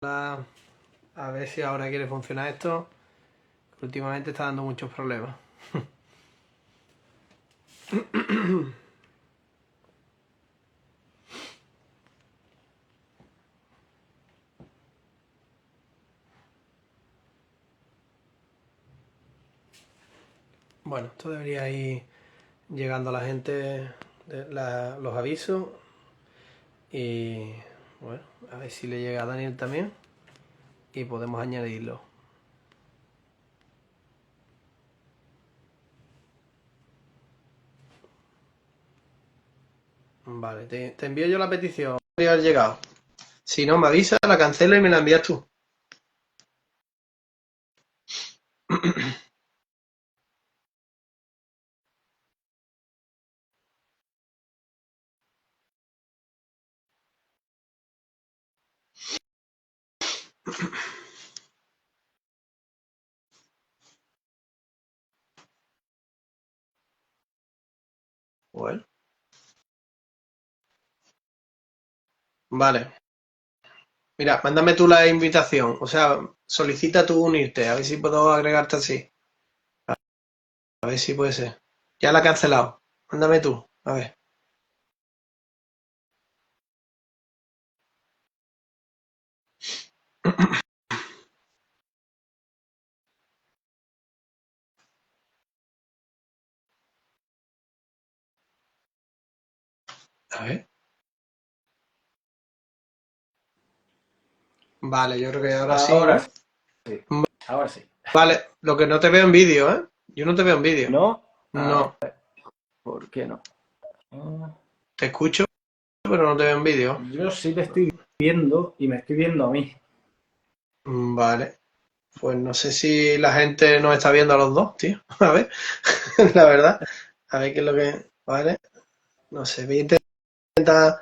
A ver si ahora quiere funcionar esto, que últimamente está dando muchos problemas. Bueno, esto debería ir llegando a la gente los avisos. Y bueno, a ver si le llega a Daniel también. Y podemos añadirlo. Vale, te envío yo la petición. Debería haber llegado. Si no, me avisa, la cancelo y me la envías tú. Bueno, vale. Mira, mándame tú la invitación. O sea, solicita tú unirte. A ver si puedo agregarte así. A ver si puede ser. Ya la he cancelado. Mándame tú. A ver. A ver. Vale, yo creo que ahora sí, Ahora ¿no? sí, ahora sí. Vale, lo que no te veo en vídeo, ¿eh? Yo no te veo en vídeo. ¿No? A No, ver, ¿por qué no? te escucho, pero no te veo en vídeo. Yo sí te estoy viendo y me estoy viendo a mí. Vale. Pues no sé si la gente nos está viendo a los dos, tío. A ver, la verdad. A ver qué es lo que... Vale. No sé, voy a intentar...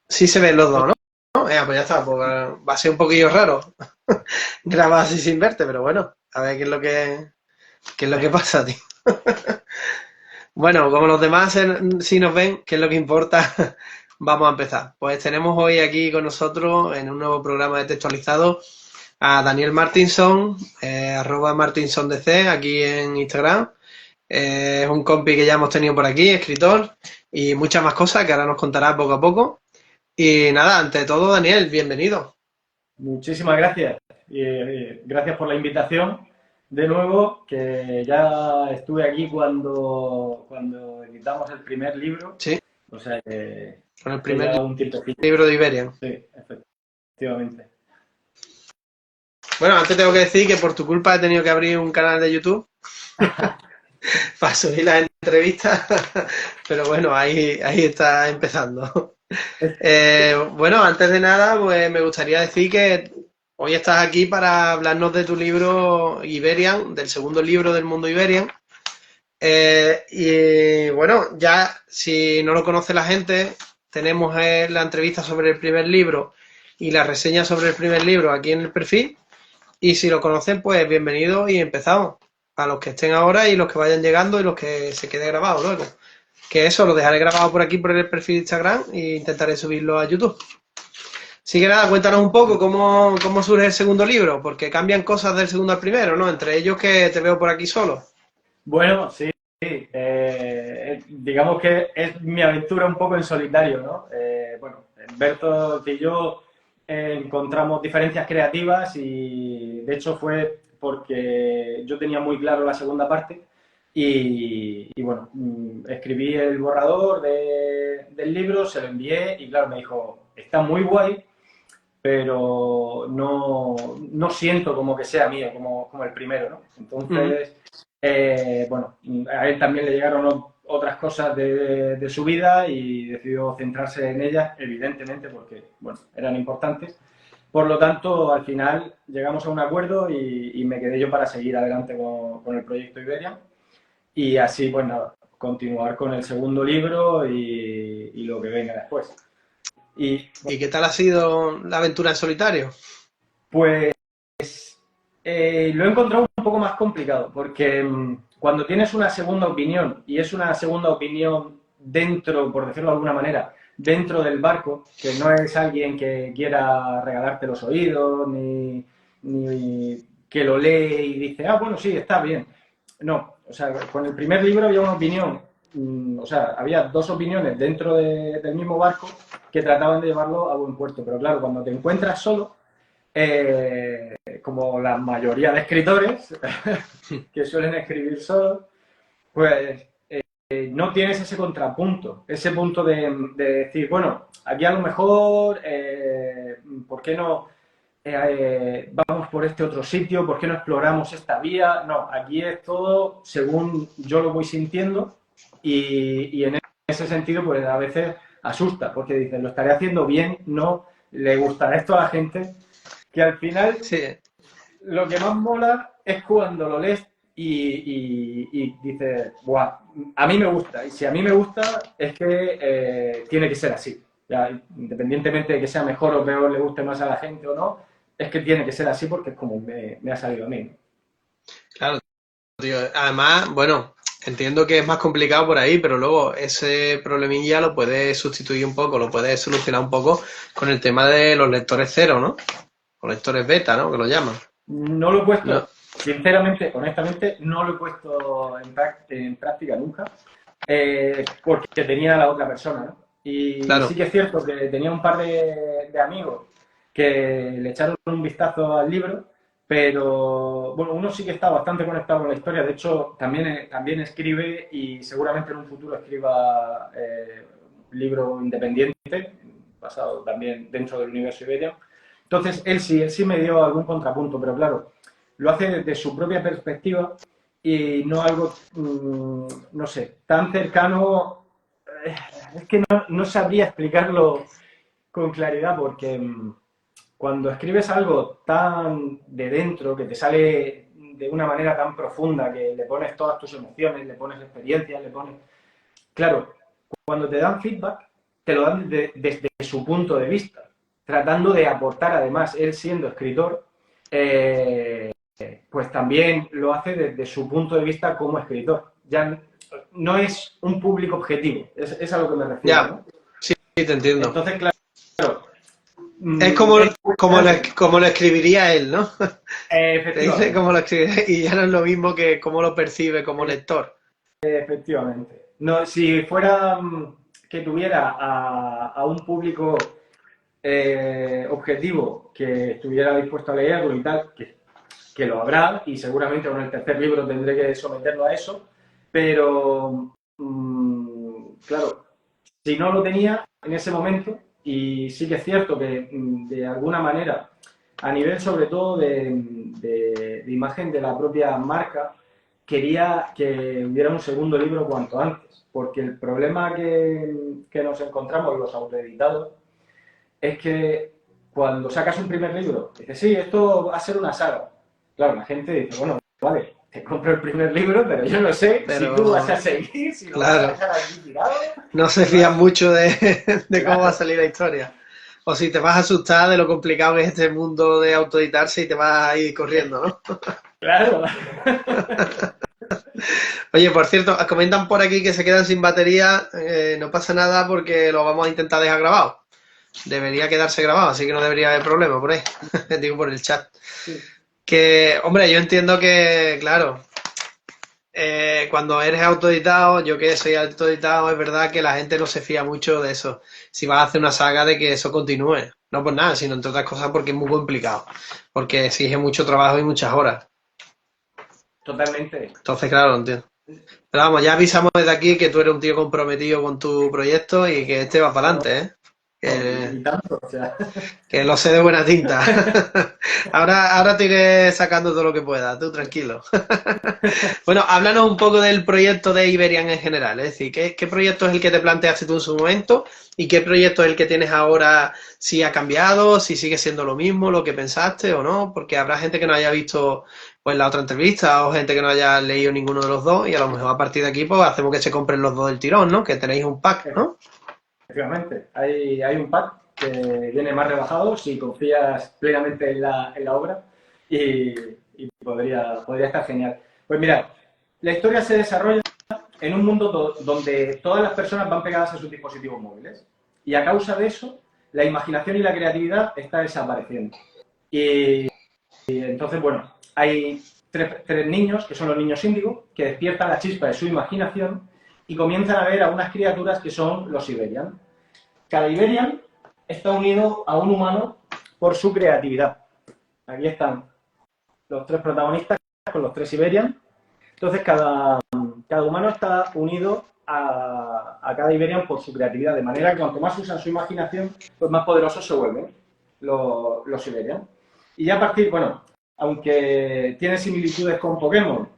Sí se ven los dos, ¿no? Pues ya está, pues va a ser un poquillo raro grabar así sin verte, pero bueno, a ver qué es lo que pasa, tío. Bueno, como los demás sí nos ven, que es lo que importa, vamos a empezar. Pues tenemos hoy aquí con nosotros en un nuevo programa de textualizado a Daniel Martinson, @martinsondc, aquí en Instagram. Es un compi que ya hemos tenido por aquí, escritor, y muchas más cosas que ahora nos contará poco a poco. Y nada, ante todo, Daniel, bienvenido. Muchísimas gracias. Y, gracias por la invitación. De nuevo, que ya estuve aquí cuando editamos el primer libro. Sí, O sea que con el hace primer ya un tiempecillo. libro de Iberian. Sí, efectivamente. Bueno, antes tengo que decir que por tu culpa he tenido que abrir un canal de YouTube para subir las entrevistas, pero bueno, ahí está empezando. Bueno, antes de nada, pues me gustaría decir que hoy estás aquí para hablarnos de tu libro Iberian, del segundo libro del mundo Iberian. Y bueno, ya si no lo conoce la gente, tenemos la entrevista sobre el primer libro y la reseña sobre el primer libro aquí en el perfil. Y si lo conocen, pues bienvenidos y empezamos. A los que estén ahora y los que vayan llegando y los que se quede grabado luego. Que eso lo dejaré grabado por aquí por el perfil de Instagram e intentaré subirlo a YouTube. Así que nada, cuéntanos un poco cómo surge el segundo libro, porque cambian cosas del segundo al primero, ¿no? Entre ellos que te veo por aquí solo. Bueno, sí. Digamos que es mi aventura un poco en solitario, ¿no? Bueno, Berto y yo encontramos diferencias creativas y de hecho fue porque yo tenía muy claro la segunda parte y bueno, escribí el borrador del libro, se lo envié y claro, me dijo, está muy guay, pero no siento como que sea mío, como el primero, ¿no? Mm. Entonces, bueno, a él también le llegaron otras cosas de su vida y decidió centrarse en ellas, evidentemente, porque, bueno, eran importantes. Por lo tanto, al final llegamos a un acuerdo y me quedé yo para seguir adelante con el proyecto Iberia. Y así, pues nada, continuar con el segundo libro y lo que venga después. Y ¿Y qué tal ha sido la aventura en solitario? pues lo he encontrado un poco más complicado, porque cuando tienes una segunda opinión, y es una segunda opinión dentro, por decirlo de alguna manera, dentro del barco, que no es alguien que quiera regalarte los oídos, ni que lo lee y dice, ah, bueno, sí, está bien. No, o sea, con el primer libro había una opinión, o sea, había dos opiniones dentro del mismo barco que trataban de llevarlo a buen puerto. Pero claro, cuando te encuentras solo, como la mayoría de escritores que suelen escribir solos, pues no tienes ese contrapunto, ese punto de decir, bueno, aquí a lo mejor, ¿por qué no vamos por este otro sitio? ¿Por qué no exploramos esta vía? No, aquí es todo según yo lo voy sintiendo y en ese sentido, pues a veces asusta, porque dices, lo estaré haciendo bien, no le gustará esto a la gente, que al final Sí, lo que más mola es cuando lo lees y dices, Buah, a mí me gusta. Y si a mí me gusta, es que tiene que ser así. Ya, independientemente de que sea mejor o peor, le guste más a la gente o no, es que tiene que ser así porque es como me ha salido a mí. claro, tío. Además, bueno, entiendo que es más complicado por ahí, pero luego ese problemilla lo puedes sustituir un poco, lo puedes solucionar un poco con el tema de los lectores cero, ¿no? O lectores beta, ¿no? Que lo llaman. No lo he No, puesto, sinceramente, honestamente, no lo he puesto en práctica nunca, porque tenía a la otra persona, ¿no? Y sí claro. que es cierto que tenía un par de amigos que le echaron un vistazo al libro, pero bueno, uno sí que está bastante conectado con la historia, de hecho también escribe y seguramente en un futuro escriba un libro independiente, basado también dentro del universo Iberia. Entonces, él sí me dio algún contrapunto, pero claro, lo hace desde su propia perspectiva y no algo, no sé, tan cercano. Es que no sabría explicarlo con claridad porque cuando escribes algo tan de dentro, que te sale de una manera tan profunda, que le pones todas tus emociones, le pones experiencias, le pones... Claro, cuando te dan feedback, te lo dan desde su punto de vista, tratando de aportar, además, él siendo escritor, eh, pues también lo hace desde su punto de vista como escritor. Ya no es un público objetivo, es a lo que me refiero, Ya, ¿no? sí, te entiendo. Entonces, claro, Es como, es muy grande. como lo escribiría él, ¿no? Te dice cómo Efectivamente, lo escribe y ya no es lo mismo que cómo lo percibe como lector. efectivamente. No, si fuera que tuviera a un público objetivo que estuviera dispuesto a leerlo y tal, que lo habrá y seguramente con el tercer libro tendré que someterlo a eso, pero claro, si no lo tenía en ese momento, y sí que es cierto que de alguna manera, a nivel sobre todo de imagen de la propia marca, quería que hubiera un segundo libro cuanto antes, porque el problema que nos encontramos los autoeditados es que cuando sacas un primer libro, dices, sí, esto va a ser una saga. Claro, la gente dice, bueno, vale, te compro el primer libro, pero yo no sé si tú vas a Pero, seguir, si lo vas a claro, dejar aquí tirado, no se si vas fían a... mucho de cómo va a Claro, salir la historia. O si te vas a asustar de lo complicado que es este mundo de autoeditarse y te vas a ir corriendo, ¿no? claro. Oye, por cierto, comentan por aquí que se quedan sin batería. No pasa nada porque lo vamos a intentar dejar grabado. Debería quedarse grabado, así que no debería haber problema por ahí. Digo por el chat. Sí, Que, hombre, yo entiendo que, claro, cuando eres autoeditado, yo que soy autoeditado, es verdad que la gente no se fía mucho de eso. Si vas a hacer una saga de que eso continúe. No por nada, sino entre otras cosas porque es muy complicado. Porque exige mucho trabajo y muchas horas. totalmente. Entonces, claro, lo entiendo. Pero vamos, ya avisamos desde aquí que tú eres un tío comprometido con tu proyecto y que este va para No, adelante, ¿eh? no, Que, y tanto, o sea. que lo sé de buena tinta. Ahora te iré sacando todo lo que pueda, tú tranquilo. Bueno, háblanos un poco del proyecto de Iberian en general, es decir, ¿qué proyecto es el que te planteaste tú en su momento y qué proyecto es el que tienes ahora, si ha cambiado, si sigue siendo lo mismo, lo que pensaste o no? Porque habrá gente que no haya visto pues la otra entrevista o gente que no haya leído ninguno de los dos y a lo mejor a partir de aquí pues hacemos que se compren los dos del tirón, ¿no? Que tenéis un pack, ¿no? Efectivamente, hay un pack que viene más rebajado si confías plenamente en la obra y, y podría estar genial. Pues mira, la historia se desarrolla en un mundo donde todas las personas van pegadas a sus dispositivos móviles. Y a causa de eso, la imaginación y la creatividad está desapareciendo. Y entonces, bueno, hay tres niños, que son los niños índigos, que despiertan la chispa de su imaginación y comienzan a ver a unas criaturas que son los Iberian. Cada Iberian está unido a un humano por su creatividad. Aquí están los tres protagonistas con los tres Iberian. Entonces, cada humano está unido a cada Iberian por su creatividad, de manera que cuanto más usan su imaginación, pues más poderosos se vuelven los Iberian. Y ya a partir, bueno, aunque tiene similitudes con Pokémon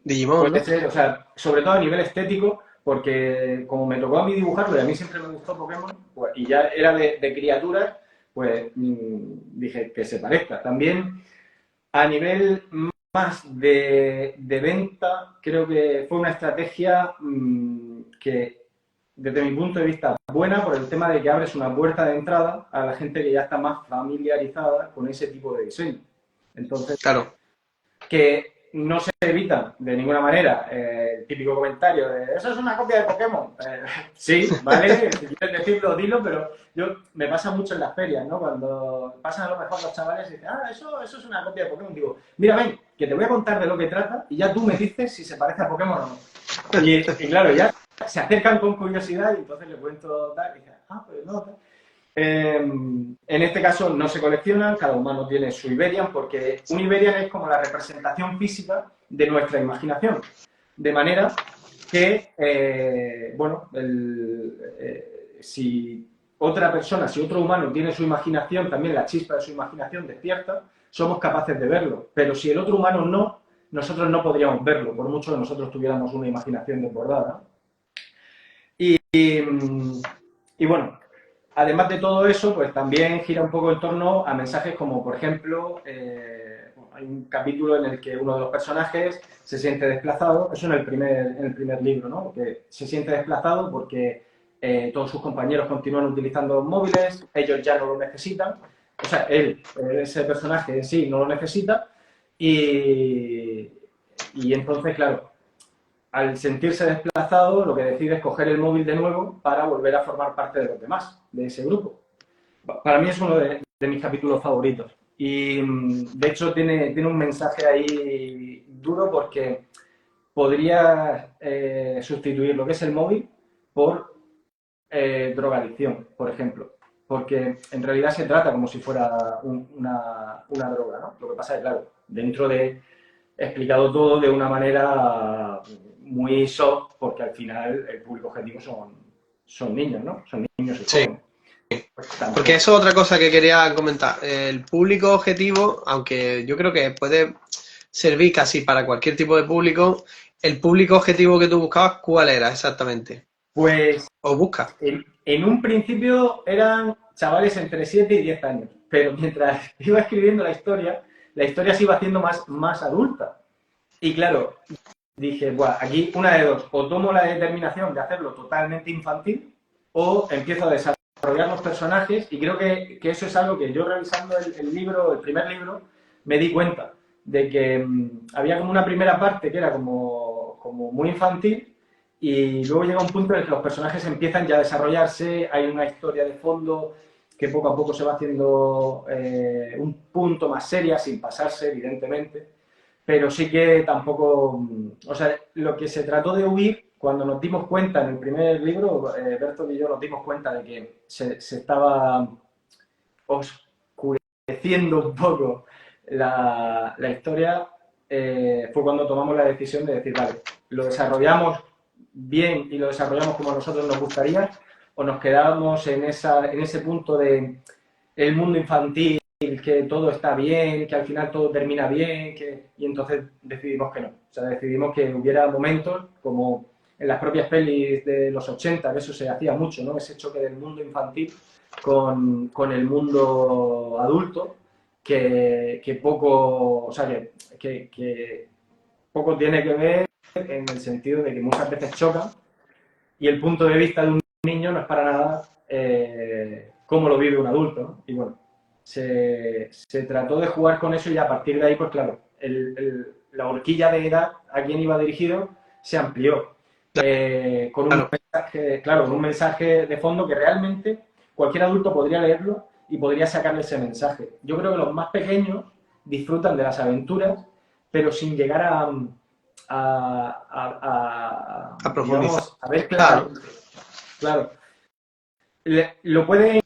Digimon, puede ¿no? ser, o sea, sobre todo a nivel estético, porque como me tocó a mí dibujarlo y a mí siempre me gustó Pokémon, pues, y ya era de criaturas, pues dije que se parezca. También a nivel más de venta, creo que fue una estrategia que, desde mi punto de vista, buena por el tema de que abres una puerta de entrada a la gente que ya está más familiarizada con ese tipo de diseño. Entonces, Claro. que no se evita de ninguna manera el típico comentario de eso es una copia de Pokémon. Sí, vale, si quieres decirlo, dilo, pero me pasa mucho en las ferias, ¿no? Cuando pasan a lo mejor los chavales y dicen, eso es una copia de Pokémon. Digo, mira, ven, que te voy a contar de lo que trata y ya tú me dices si se parece a Pokémon o no. Y claro, ya se acercan con curiosidad y entonces le cuento tal y dicen, pues no, tal. En este caso no se coleccionan, cada humano tiene su Iberian, porque un Iberian es como la representación física de nuestra imaginación. De manera que, bueno, si otra persona, si otro humano tiene su imaginación, también la chispa de su imaginación despierta, somos capaces de verlo. Pero si el otro humano no, nosotros no podríamos verlo, por mucho que nosotros tuviéramos una imaginación desbordada. Y bueno, además de todo eso, pues también gira un poco en torno a mensajes como, por ejemplo, hay un capítulo en el que uno de los personajes se siente desplazado, eso en el primer libro, ¿no? Que se siente desplazado porque todos sus compañeros continúan utilizando los móviles, ellos ya no lo necesitan, o sea, ese personaje en sí no lo necesita y, y entonces, claro, al sentirse desplazado, lo que decide es coger el móvil de nuevo para volver a formar parte de los demás, de ese grupo. Para mí es uno de mis capítulos favoritos. Y de hecho tiene un mensaje ahí duro porque podría sustituir lo que es el móvil por drogadicción, por ejemplo. Porque en realidad se trata como si fuera una droga, ¿no? Lo que pasa es, claro, dentro de explicado todo de una manera muy soft, porque al final el público objetivo son niños, ¿no? Son niños y Sí. jóvenes. Pues Porque eso es otra cosa que quería comentar. El público objetivo, aunque yo creo que puede servir casi para cualquier tipo de público, el público objetivo que tú buscabas, ¿cuál era exactamente? Pues ¿O buscas? en un principio eran chavales entre 7 y 10 años, pero mientras iba escribiendo la historia se iba haciendo más adulta. Y claro, dije, bueno, aquí una de dos, o tomo la determinación de hacerlo totalmente infantil o empiezo a desarrollar los personajes y creo que eso es algo que yo revisando el libro, el primer libro, me di cuenta de que había como una primera parte que era como muy infantil y luego llega un punto en el que los personajes empiezan ya a desarrollarse, hay una historia de fondo que poco a poco se va haciendo un punto más seria, sin pasarse, evidentemente, pero sí que tampoco, o sea, lo que se trató de huir, cuando nos dimos cuenta en el primer libro, Bertolt y yo nos dimos cuenta de que se estaba oscureciendo un poco la historia, fue cuando tomamos la decisión de decir, vale, lo desarrollamos bien y lo desarrollamos como a nosotros nos gustaría, o nos quedamos en ese punto de el mundo infantil, que todo está bien, que al final todo termina bien, y entonces decidimos que no. O sea, decidimos que hubiera momentos, como en las propias pelis de los 80, que eso se hacía mucho, ¿no? Ese choque del mundo infantil con el mundo adulto, que poco, o sea, que poco tiene que ver en el sentido de que muchas veces chocan y el punto de vista de un niño no es para nada cómo lo vive un adulto, ¿no? Y bueno, se trató de jugar con eso y a partir de ahí, pues claro, la horquilla de edad a quien iba dirigido se amplió. con un mensaje, claro, con un mensaje de fondo que realmente cualquier adulto podría leerlo y podría sacarle ese mensaje. Yo creo que los más pequeños disfrutan de las aventuras, pero sin llegar A profundizar. digamos, a ver Claro. claramente. Claro. Lo pueden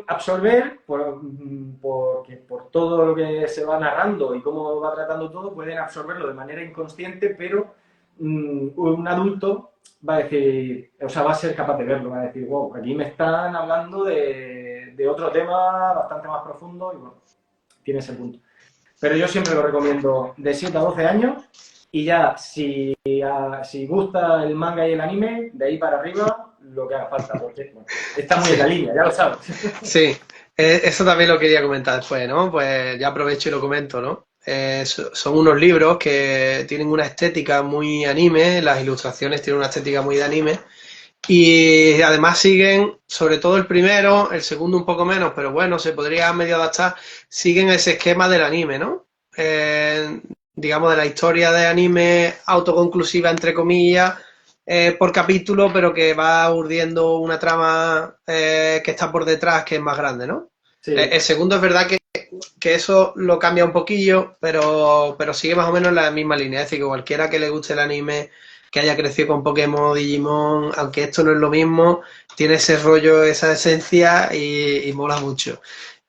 absorber porque por todo lo que se va narrando y cómo va tratando todo, pueden absorberlo de manera inconsciente, pero un adulto va a decir, o sea, va a ser capaz de verlo, va a decir, wow, aquí me están hablando de otro tema bastante más profundo y bueno, tiene ese punto. Pero yo siempre lo recomiendo de 7 a 12 años y ya, si gusta el manga y el anime, de ahí para arriba, lo que haga falta, porque bueno, está muy en la línea, ya lo sabes. Sí, eso también lo quería comentar después, ¿no? Pues ya aprovecho y lo comento, ¿no? Son unos libros que tienen una estética muy anime, las ilustraciones tienen una estética muy de anime, y además siguen, sobre todo el primero, el segundo un poco menos, pero bueno, se podría medio adaptar, siguen ese esquema del anime, ¿no? Digamos, de la historia de anime autoconclusiva, entre comillas, por capítulo, pero que va urdiendo una trama que está por detrás, que es más grande, ¿no? Sí. El segundo es verdad que eso lo cambia un poquillo, pero sigue más o menos la misma línea. Es decir, que cualquiera que le guste el anime, que haya crecido con Pokémon, Digimon, aunque esto no es lo mismo, tiene ese rollo, esa esencia y mola mucho.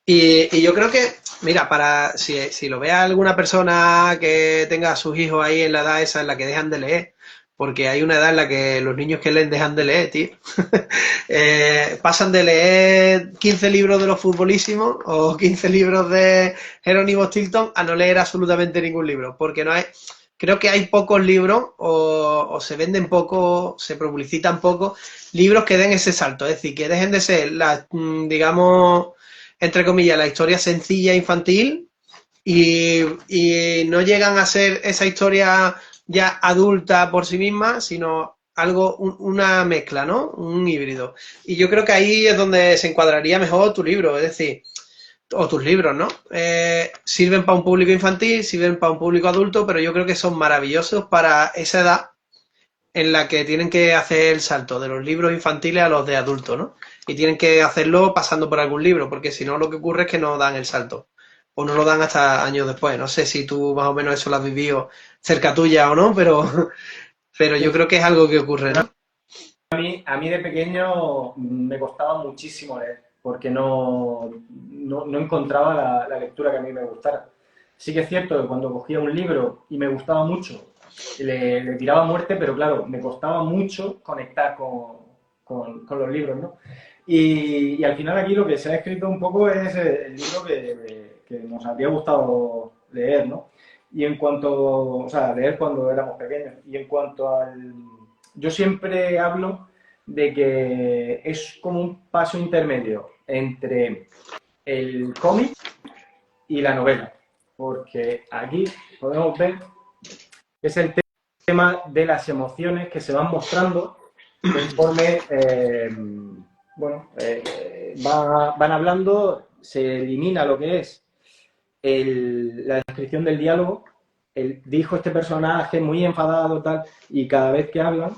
Y yo creo que, mira, si lo vea alguna persona que tenga a sus hijos ahí en la edad esa en la que dejan de leer, porque hay una edad en la que los niños que leen dejan de leer, tío. Pasan de leer 15 libros de los futbolísimos o 15 libros de Jerónimo Stilton a no leer absolutamente ningún libro, porque no hay, creo que hay pocos libros o se venden poco, se publicitan poco libros que den ese salto, es decir, que dejen de ser las, digamos, entre comillas, la historia sencilla infantil y no llegan a ser esa historia ya adulta por sí misma, sino algo, una mezcla, ¿no? Un híbrido. Y yo creo que ahí es donde se encuadraría mejor tu libro, es decir, o tus libros, ¿no? Sirven para un público infantil, sirven para un público adulto, pero yo creo que son maravillosos para esa edad en la que tienen que hacer el salto de los libros infantiles a los de adultos, ¿no? Y tienen que hacerlo pasando por algún libro, porque si no lo que ocurre es que no dan el salto. O no lo dan hasta años después. No sé si tú más o menos eso lo has vivido cerca tuya o no, pero yo creo que es algo que ocurre, ¿no? A mí de pequeño me costaba muchísimo leer, porque no encontraba la lectura que a mí me gustara. Sí que es cierto que cuando cogía un libro y me gustaba mucho, le tiraba muerte, pero claro, me costaba mucho conectar con los libros, ¿no? Y al final aquí lo que se ha escrito un poco es el libro que nos habría gustado leer, ¿no? Y en cuanto, o sea, leer cuando éramos pequeños. Y en cuanto al... Yo siempre hablo de que es como un paso intermedio entre el cómic y la novela. Porque aquí podemos ver que es el tema de las emociones que se van mostrando conforme van hablando, se elimina lo que es la descripción del diálogo, dijo este personaje muy enfadado, tal, y cada vez que hablan,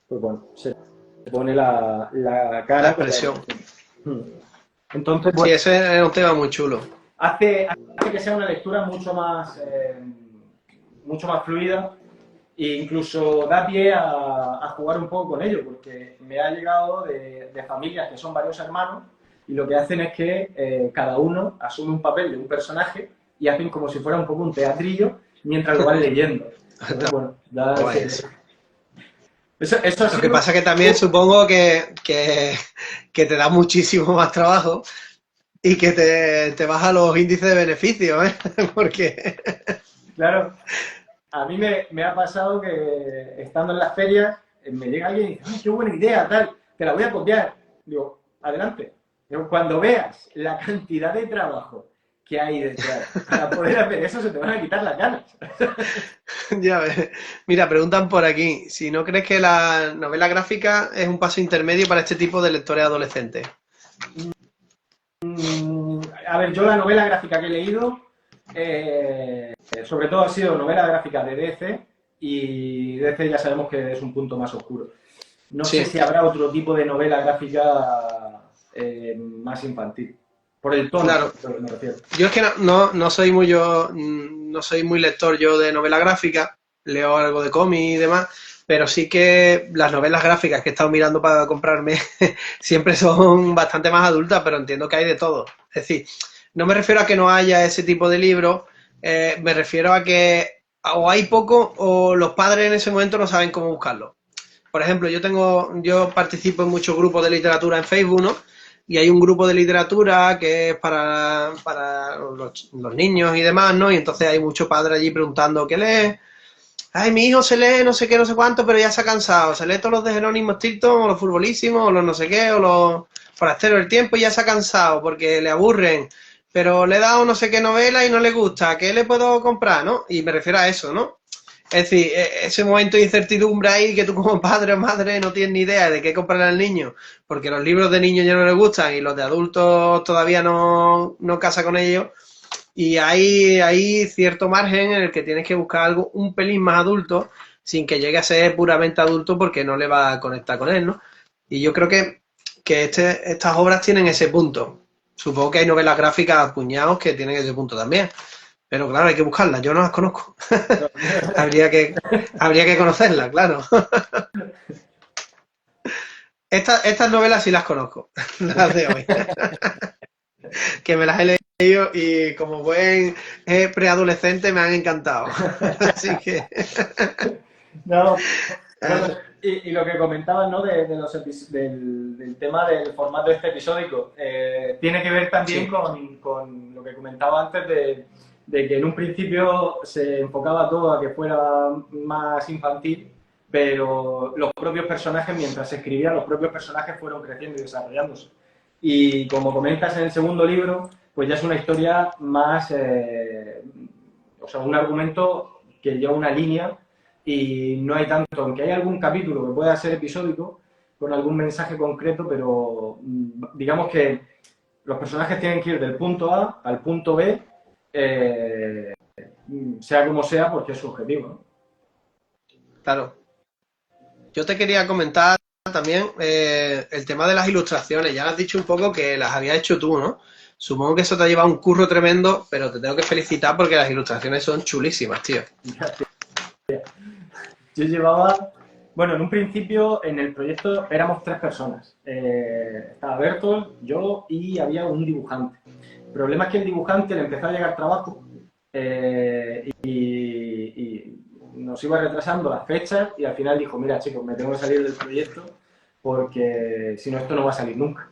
pues bueno, se pone la cara. La expresión. Entonces, Sí, bueno, ese es un tema muy chulo. hace que sea una lectura mucho más fluida e incluso da pie a jugar un poco con ello, porque me ha llegado de familias que son varios hermanos y lo que hacen es que cada uno asume un papel de un personaje y hacen como si fuera un poco un teatrillo mientras lo van leyendo. Entonces, bueno, eso Lo que pasa es que también supongo que te da muchísimo más trabajo y que te baja los índices de beneficio, ¿eh? Porque... Claro, a mí me ha pasado que estando en las ferias me llega alguien y dice, ¡ay, qué buena idea, tal! Te la voy a copiar. Digo, adelante. Pero cuando veas la cantidad de trabajo que hay detrás para poder hacer eso, se te van a quitar las ganas. Ya ves. Mira, preguntan por aquí, si no crees que la novela gráfica es un paso intermedio para este tipo de lectores adolescentes. A ver, yo la novela gráfica que he leído, sobre todo ha sido novela gráfica de DC, y DC ya sabemos que es un punto más oscuro. No sé Sí, si habrá otro tipo de novela gráfica más infantil. Por el tono, claro. sobre todo, me refiero. Yo es que no soy muy no soy muy lector yo de novela gráfica, leo algo de cómic y demás, pero sí que las novelas gráficas que he estado mirando para comprarme siempre son bastante más adultas, pero entiendo que hay de todo. Es decir, no me refiero a que no haya ese tipo de libros, me refiero a que o hay poco o los padres en ese momento no saben cómo buscarlo. Por ejemplo, yo participo en muchos grupos de literatura en Facebook, ¿no? Y hay un grupo de literatura que es para los niños y demás, ¿no? Y entonces hay muchos padres allí preguntando qué lee. Ay, mi hijo se lee no sé qué, no sé cuánto, pero ya se ha cansado. Se lee todos los de Jerónimo Stilton, o los futbolísimos, o los no sé qué, o los forasteros del tiempo, y ya se ha cansado porque le aburren. Pero le he dado no sé qué novela y no le gusta. ¿Qué le puedo comprar, no? Y me refiero a eso, ¿no? Es decir, ese momento de incertidumbre ahí que tú como padre o madre no tienes ni idea de qué comprarle al niño, porque los libros de niños ya no les gustan y los de adultos todavía no casa con ellos. Y hay cierto margen en el que tienes que buscar algo un pelín más adulto sin que llegue a ser puramente adulto porque no le va a conectar con él, ¿no? Y yo creo que estas obras tienen ese punto. Supongo que hay novelas gráficas a puñados que tienen ese punto también. Pero claro, hay que buscarlas. Yo no las conozco. habría que, habría que conocerlas, claro. Estas novelas sí las conozco, las de hoy. Que me las he leído y como buen preadolescente me han encantado. Así que... No, bueno, y lo que comentabas, ¿no? Del tema del formato este episódico, tiene que ver también Sí, con lo que comentaba antes de que en un principio se enfocaba todo a que fuera más infantil, pero los propios personajes, mientras se escribía, los propios personajes fueron creciendo y desarrollándose. Y como comentas en el segundo libro, pues ya es una historia más, o sea, un argumento que lleva una línea y no hay tanto, aunque hay algún capítulo que pueda ser episódico, con algún mensaje concreto, pero digamos que los personajes tienen que ir del punto A al punto B, eh, sea como sea, porque es su objetivo, ¿no? claro. Yo te quería comentar también el tema de las ilustraciones. Ya has dicho un poco que las habías hecho tú, ¿no? Supongo que eso te ha llevado un curro tremendo, pero te tengo que felicitar porque las ilustraciones son chulísimas, tío. Yo llevaba, bueno, en un principio en el proyecto éramos 3 personas. Estaba Bertolt, yo y había un dibujante. El problema es que el dibujante le empezó a llegar trabajo y nos iba retrasando las fechas y al final dijo, mira chicos, me tengo que salir del proyecto porque si no esto no va a salir nunca.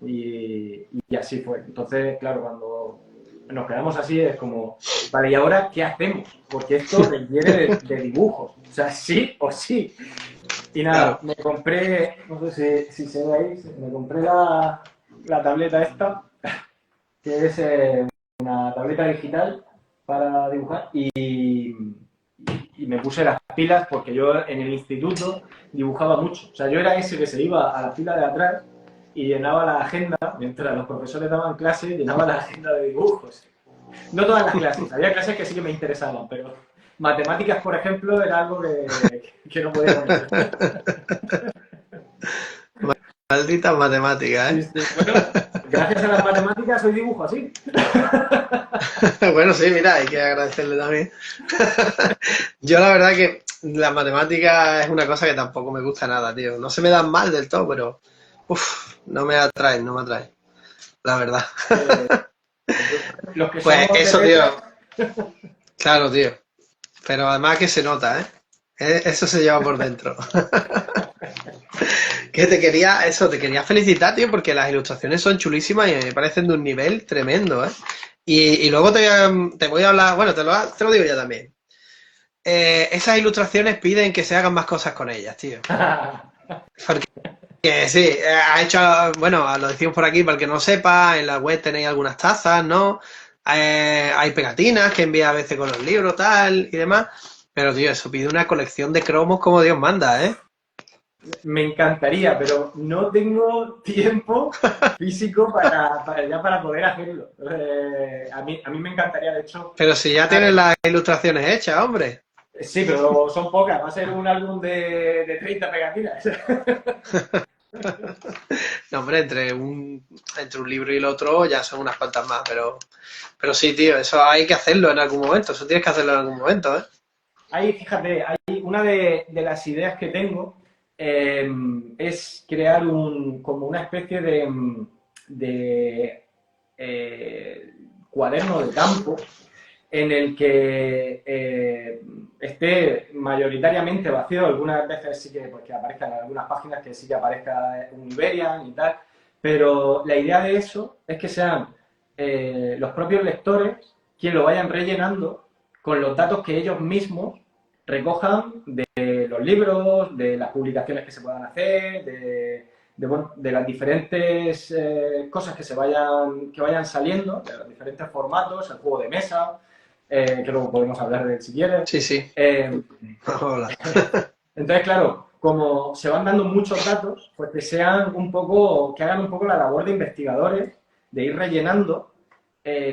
Y así fue. Entonces, claro, cuando nos quedamos así es como, vale, ¿y ahora qué hacemos? Porque esto requiere de dibujos. O sea, sí o sí. Y nada, Claro, me compré, no sé si se ve ahí, me compré la tableta esta, que es una tableta digital para dibujar y me puse las pilas porque yo en el instituto dibujaba mucho. O sea, yo era ese que se iba a la fila de atrás y llenaba la agenda, mientras los profesores daban clase, llenaba la agenda de dibujos. No todas las clases, había clases que sí que me interesaban, pero matemáticas, por ejemplo, era algo que no podía poner. maldita matemática, Sí, ¿eh? sí. Bueno, gracias a las matemáticas hoy dibujo así. Bueno, sí, mira, hay que agradecerle también. Yo la verdad que las matemáticas es una cosa que tampoco me gusta nada, tío. No se me dan mal del todo, pero no me atraen, no me atraen, la verdad. Eh, los que Pues somos de eso, tío, letras, claro, tío. Pero además que se nota, ¿eh? Eso se lleva por dentro. Que te quería felicitar, tío, porque las ilustraciones son chulísimas y me parecen de un nivel tremendo, ¿eh? Y luego te voy a hablar, bueno, te lo digo ya también. Esas ilustraciones piden que se hagan más cosas con ellas, tío. Que sí, ha hecho, bueno, lo decimos por aquí para el que no sepa, en la web tenéis algunas tazas, ¿no? Hay pegatinas que envía a veces con los libros, tal, y demás. Pero, tío, eso pide una colección de cromos como Dios manda, ¿eh? me encantaría, pero no tengo tiempo físico para poder hacerlo. A mí me encantaría, de hecho, Pero si ya tienes las ilustraciones hechas, hombre. Sí, pero son pocas, va a ser un álbum de 30 pegatinas. No, hombre, entre un libro y el otro ya son unas cuantas más, pero sí, tío, eso hay que hacerlo en algún momento, eso tienes que hacerlo en algún momento, ¿eh? Ahí, fíjate, hay una de las ideas que tengo es crear como una especie de cuaderno de campo en el que esté mayoritariamente vacío. Algunas veces sí que, pues, que aparezcan en algunas páginas que sí que aparezca un Iberian y tal, pero la idea de eso es que sean los propios lectores quienes lo vayan rellenando con los datos que ellos mismos recojan de los libros, de las publicaciones que se puedan hacer, bueno, de las diferentes cosas que vayan saliendo, de los diferentes formatos, el juego de mesa, que luego podemos hablar de él si quieres. Sí, sí. Hola. Entonces, claro, como se van dando muchos datos, pues que hagan un poco la labor de investigadores, de ir rellenando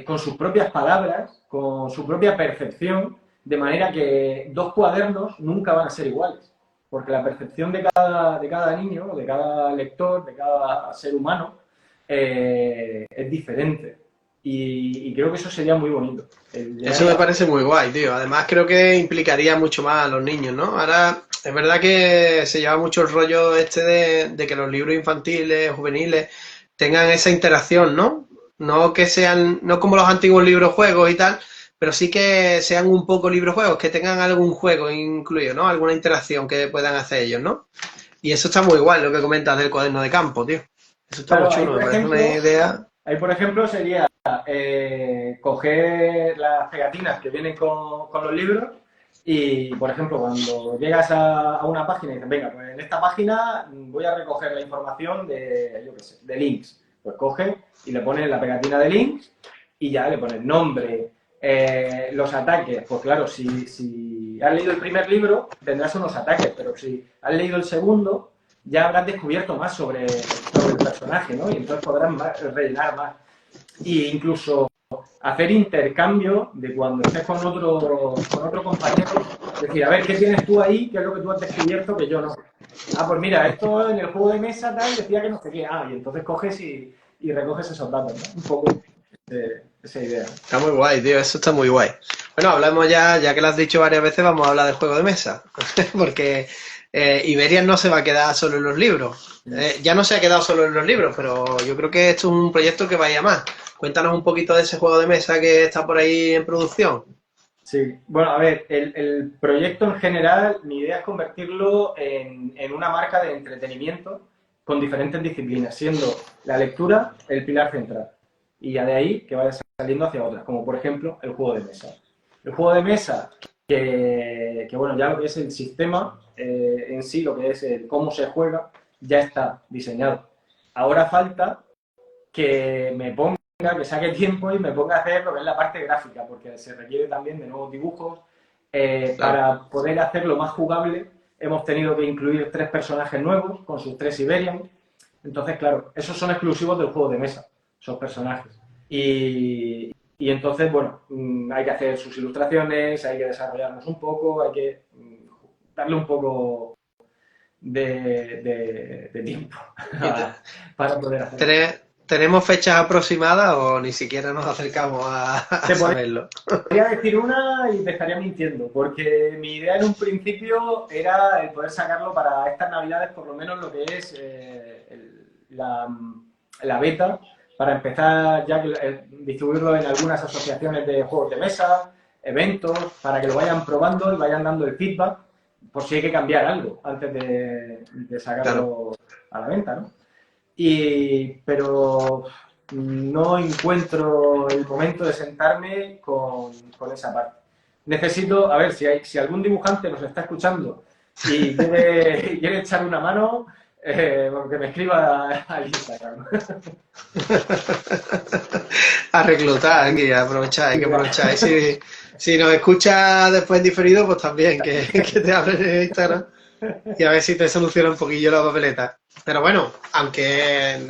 con sus propias palabras, con su propia percepción, de manera que dos cuadernos nunca van a ser iguales, porque la percepción de cada niño, de cada lector, de cada ser humano, es diferente. Y creo que eso sería muy bonito. Eso me parece muy guay, tío. Además creo que implicaría mucho más a los niños, ¿no? Ahora, es verdad que se lleva mucho el rollo este de que los libros infantiles, juveniles, tengan esa interacción, ¿no? No que sean, no como los antiguos libros juegos y tal, pero sí que sean un poco libros juegos, que tengan algún juego incluido, ¿no? Alguna interacción que puedan hacer ellos, ¿no? Y eso está muy guay, lo que comentas del cuaderno de campo, tío. Eso está muy Claro, chulo, me parece una idea. ahí por ejemplo sería coger las pegatinas que vienen con los libros y, por ejemplo, cuando llegas a una página y dices, venga, pues en esta página voy a recoger la información de, yo qué sé, de links. Pues coge y le pones la pegatina de links y ya le pones nombre, los ataques. Pues claro, si has leído el primer libro tendrás unos ataques, pero si has leído el segundo ya habrás descubierto más sobre el personaje, ¿no? Y entonces podrás rellenar más. E incluso hacer intercambio de cuando estés con otro compañero, decir, a ver, ¿qué tienes tú ahí? ¿Qué es lo que tú has descubierto que yo no? Ah, pues mira, esto en el juego de mesa tal decía que no sé qué. Ah, y entonces coges y recoges esos datos, ¿no? Un poco esa idea. Está muy guay, tío, eso está muy guay. Bueno, hablamos ya que lo has dicho varias veces, vamos a hablar del juego de mesa, porque Iberian no se va a quedar solo en los libros. Ya no se ha quedado solo en los libros, pero yo creo que esto es un proyecto que vaya más. Cuéntanos un poquito de ese juego de mesa que está por ahí en producción. Sí, bueno, a ver, el proyecto en general, mi idea es convertirlo en una marca de entretenimiento con diferentes disciplinas, siendo la lectura el pilar central. Y ya de ahí que vaya saliendo hacia otras, como por ejemplo el juego de mesa. El juego de mesa, que bueno, ya lo que es el sistema en sí, lo que es cómo se juega, ya está diseñado. Ahora falta que me ponga, que saque tiempo y me ponga a hacer lo que es la parte gráfica, porque se requiere también de nuevos dibujos. Claro. Para poder hacerlo más jugable, hemos tenido que incluir 3 personajes nuevos con sus 3 Iberian. Entonces, claro, esos son exclusivos del juego de mesa, esos personajes. Y entonces, bueno, hay que hacer sus ilustraciones, hay que desarrollarnos un poco, hay que darle un poco de tiempo para poder hacerlo. ¿Tenemos fechas aproximadas o ni siquiera nos acercamos a saberlo? Podría decir una y te estaría mintiendo, porque mi idea en un principio era el poder sacarlo para estas navidades, por lo menos lo que es la beta, para empezar ya distribuirlo en algunas asociaciones de juegos de mesa, eventos, para que lo vayan probando y vayan dando el feedback, por si hay que cambiar algo antes de sacarlo a la venta, ¿no? Pero no encuentro el momento de sentarme con esa parte. Necesito, a ver, si algún dibujante nos está escuchando y quiere echar una mano, que me escriba al Instagram. A reclutar aquí, a aprovechar, hay que aprovechar. Y si nos escucha después en diferido, pues también que te hablen en Instagram y a ver si te soluciona un poquillo la papeleta. Pero bueno, aunque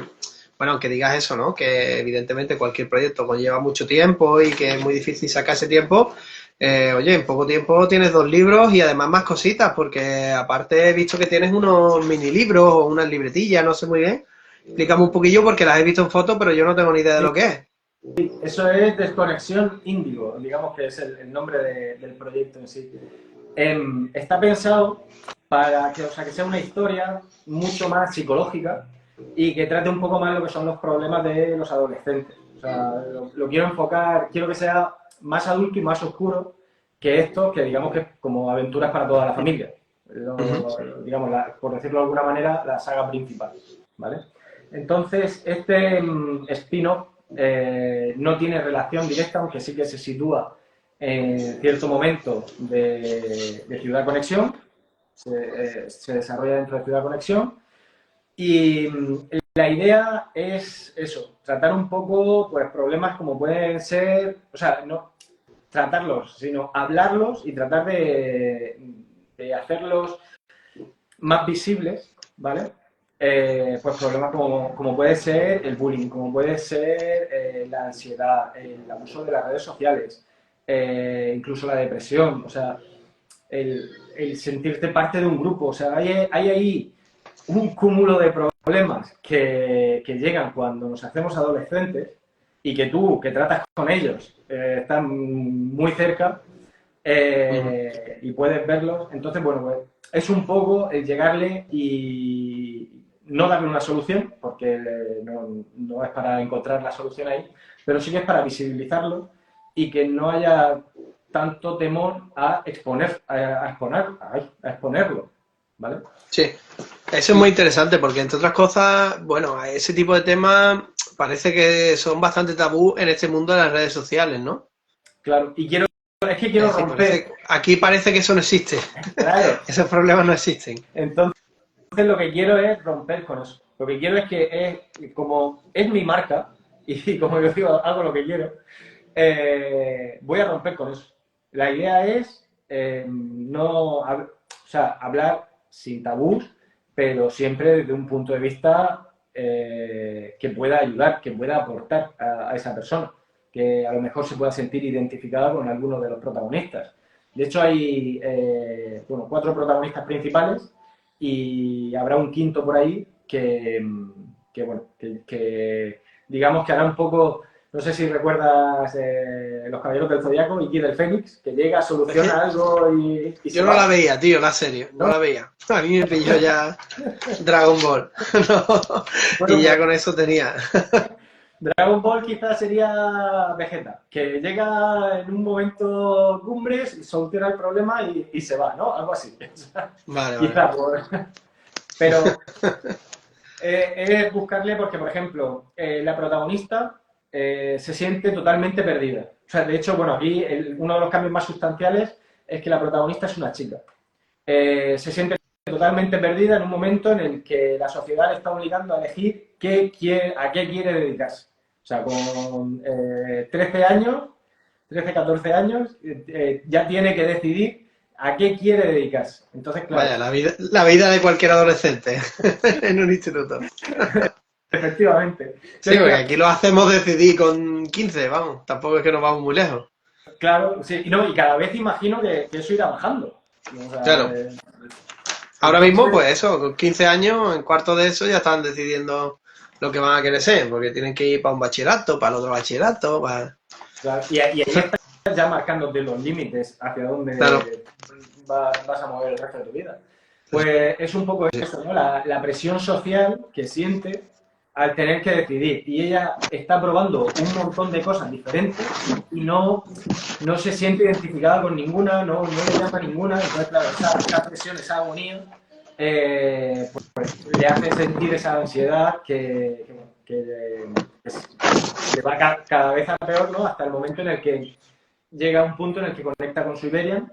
Bueno, aunque digas eso, ¿no? Que evidentemente cualquier proyecto conlleva mucho tiempo y que es muy difícil sacar ese tiempo. Oye, en poco tiempo tienes 2 libros y además más cositas, porque aparte he visto que tienes unos mini libros o unas libretillas, no sé muy bien. Explícame un poquillo porque las he visto en fotos, pero yo no tengo ni idea de lo que es. Eso es Desconexión Índigo, digamos que es el nombre del proyecto en sí. Está pensado para que, o sea, que sea una historia mucho más psicológica y que trate un poco más lo que son los problemas de los adolescentes. O sea, lo quiero enfocar, quiero que sea más adulto y más oscuro que esto, que digamos que es como aventuras para toda la familia. Digamos, por decirlo de alguna manera, la saga principal, ¿vale? Entonces, este spin-off no tiene relación directa, aunque sí que se sitúa en cierto momento de Ciudad Conexión, se desarrolla dentro de Ciudad Conexión, y la idea es eso, tratar un poco pues, problemas como pueden ser, o sea, no tratarlos, sino hablarlos y tratar de hacerlos más visibles, ¿vale? Pues problemas como puede ser el bullying, como puede ser la ansiedad, el abuso de las redes sociales, incluso la depresión, o sea, el sentirte parte de un grupo, o sea, hay ahí un cúmulo de problemas que llegan cuando nos hacemos adolescentes y que tú, que tratas con ellos, están muy cerca y puedes verlos. Entonces, bueno, pues es un poco el llegarle y no darle una solución, porque no es para encontrar la solución ahí, pero sí que es para visibilizarlo y que no haya tanto temor a exponerlo, ¿vale? Sí, eso es muy interesante porque, entre otras cosas, bueno, ese tipo de temas parece que son bastante tabú en este mundo de las redes sociales, ¿no? Claro, y es que Es quiero decir, romper, aquí parece que eso no existe. claro. Esos problemas no existen. Entonces lo que quiero es romper con eso. Lo que quiero es como es mi marca, y como yo digo, hago lo que quiero, voy a romper con eso. La idea es o sea, hablar sin tabús, pero siempre desde un punto de vista que pueda ayudar, que pueda aportar a esa persona, que a lo mejor se pueda sentir identificada con alguno de los protagonistas. De hecho, hay 4 protagonistas principales y habrá un quinto por ahí que digamos que hará un poco, no sé si recuerdas Los Caballeros del Zodiaco y Guy del Fénix, que llega, Es que soluciona algo y se yo no va, la veía, tío, la serie, no ¿no? la veía. A mí me pilló ya Dragon Ball. No, Bueno, y ya pues con eso tenía. Dragon Ball quizás sería Vegeta, que llega en un momento cumbres, soluciona el problema y se va, ¿no? Algo así. Vale, vale. Quizás, pues. Pero es buscarle porque, por ejemplo, la protagonista se siente totalmente perdida. O sea, de hecho, bueno, aquí uno de los cambios más sustanciales es que la protagonista es una chica. Se siente totalmente perdida en un momento en el que la sociedad le está obligando a elegir a qué quiere dedicarse. O sea, con 13 años, 13, 14 años, ya tiene que decidir a qué quiere dedicarse. Entonces, claro, Vaya, la vida de cualquier adolescente en un instituto. efectivamente. Sí, Entonces, porque claro, aquí lo hacemos decidir con 15, vamos. Tampoco es que nos vamos muy lejos. claro, sí, no, y cada vez imagino que eso irá bajando. O sea, Claro. Ahora mismo, entonces, pues eso, con 15 años, en cuarto de eso, ya están decidiendo lo que van a querer ser, porque tienen que ir para un bachillerato, para el otro bachillerato, para... claro, y ahí estás ya marcándote los límites hacia Claro. dónde vas a mover el resto de tu vida. Pues es un poco eso, ¿no? La presión social que siente al tener que decidir. Y ella está probando un montón de cosas diferentes y no se siente identificada con ninguna, no le llama ninguna. Entonces, claro, esa presión, esa agonía, pues, le hace sentir esa ansiedad que va cada vez a peor, ¿no? Hasta el momento en el que llega a un punto en el que conecta con su Iberian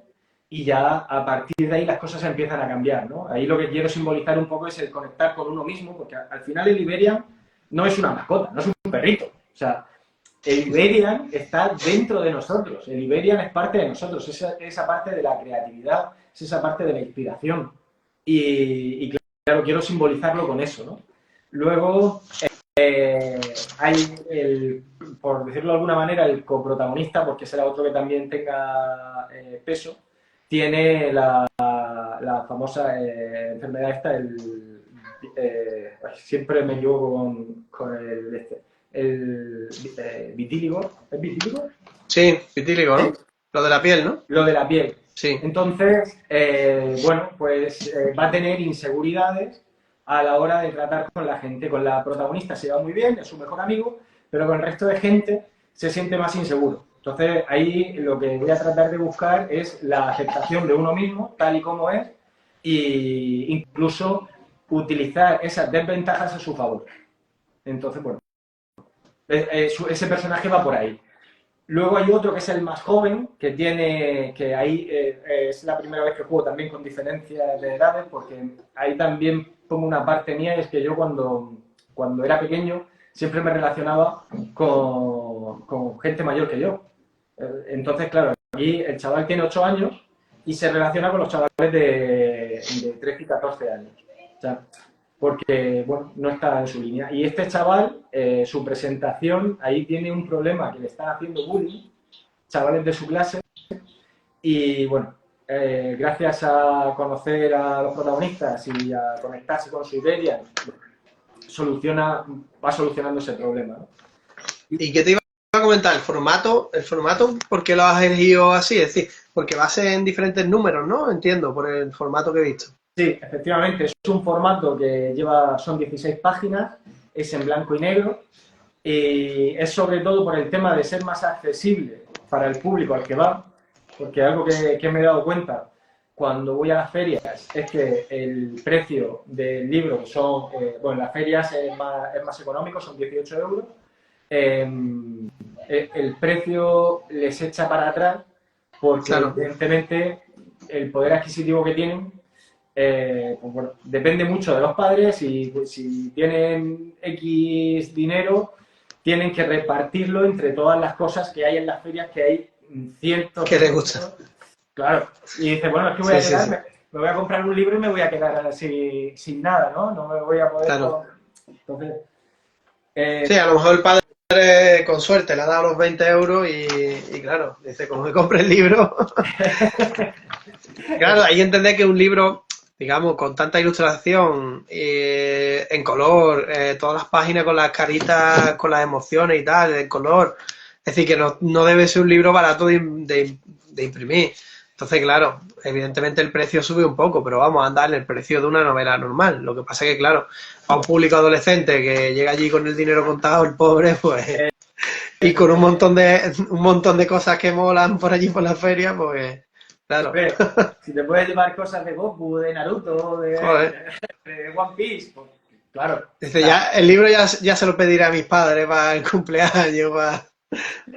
y ya a partir de ahí las cosas empiezan a cambiar, ¿no? Ahí lo que quiero simbolizar un poco es el conectar con uno mismo, porque al final el Iberian no es una mascota, no es un perrito. O sea, el Iberian está dentro de nosotros, el Iberian es parte de nosotros, es esa parte de la creatividad, es esa parte de la inspiración. Y claro, quiero simbolizarlo con eso, ¿no? Luego, hay, por decirlo de alguna manera, el coprotagonista, porque será otro que también tenga peso, tiene la famosa enfermedad esta, siempre me equivoco con el vitíligo. ¿Es vitíligo? Sí, vitíligo, ¿no? ¿Sí? Lo de la piel, ¿no? Lo de la piel. Sí. Entonces, bueno, pues va a tener inseguridades a la hora de tratar con la gente. Con la protagonista se va muy bien, es su mejor amigo, pero con el resto de gente se siente más inseguro. Entonces, ahí lo que voy a tratar de buscar es la aceptación de uno mismo, tal y como es, e incluso utilizar esas desventajas a su favor. Entonces, bueno, ese personaje va por ahí. Luego hay otro que es el más joven, que ahí es la primera vez que juego también con diferencias de edades, porque ahí también pongo una parte mía, y es que yo cuando era pequeño siempre me relacionaba con gente mayor que yo. Entonces, claro, aquí el chaval tiene 8 años y se relaciona con los chavales de 13 y 14 años. O sea, porque, bueno, no está en su línea. Y este chaval, su presentación, ahí tiene un problema, que le están haciendo bullying, chavales de su clase, y bueno, gracias a conocer a los protagonistas y a conectarse con su Iberia, va solucionando ese problema, ¿no? ¿Y qué te iba a comentar? El formato, ¿por qué lo has elegido así? Es decir, porque va a ser en diferentes números, ¿no? Entiendo, por el formato que he visto. Sí, efectivamente, es un formato que son 16 páginas, es en blanco y negro, y es sobre todo por el tema de ser más accesible para el público al que va, porque algo que me he dado cuenta cuando voy a las ferias es que el precio del libro bueno, en las ferias es más económico, son 18 euros, el precio les echa para atrás porque Claro. evidentemente el poder adquisitivo que tienen pues bueno, depende mucho de los padres y pues, si tienen X dinero, tienen que repartirlo entre todas las cosas que hay en las ferias, que hay cientos ¿Qué de te gusta? libros. Claro, y dice, bueno, es que voy a llegar, me voy a comprar un libro y me voy a quedar así sin nada, ¿no? No me voy a poder... Claro. Entonces... Sí, a lo mejor el padre con suerte le ha dado los 20 euros y claro, dice, como me compre el libro. Claro, hay que entender que un libro, digamos, con tanta ilustración, en color, todas las páginas con las caritas, con las emociones y tal, en color, es decir, que no debe ser un libro barato de imprimir. Entonces, claro, evidentemente el precio sube un poco, pero vamos a andar en el precio de una novela normal. Lo que pasa es que, claro, a un público adolescente que llega allí con el dinero contado, el pobre, pues, y con un montón de cosas que molan por allí por la feria, pues, claro. Si te puedes llevar cosas de Goku, de Naruto, de One Piece, pues, claro. Dice, ya, el libro ya se lo pediré a mis padres para el cumpleaños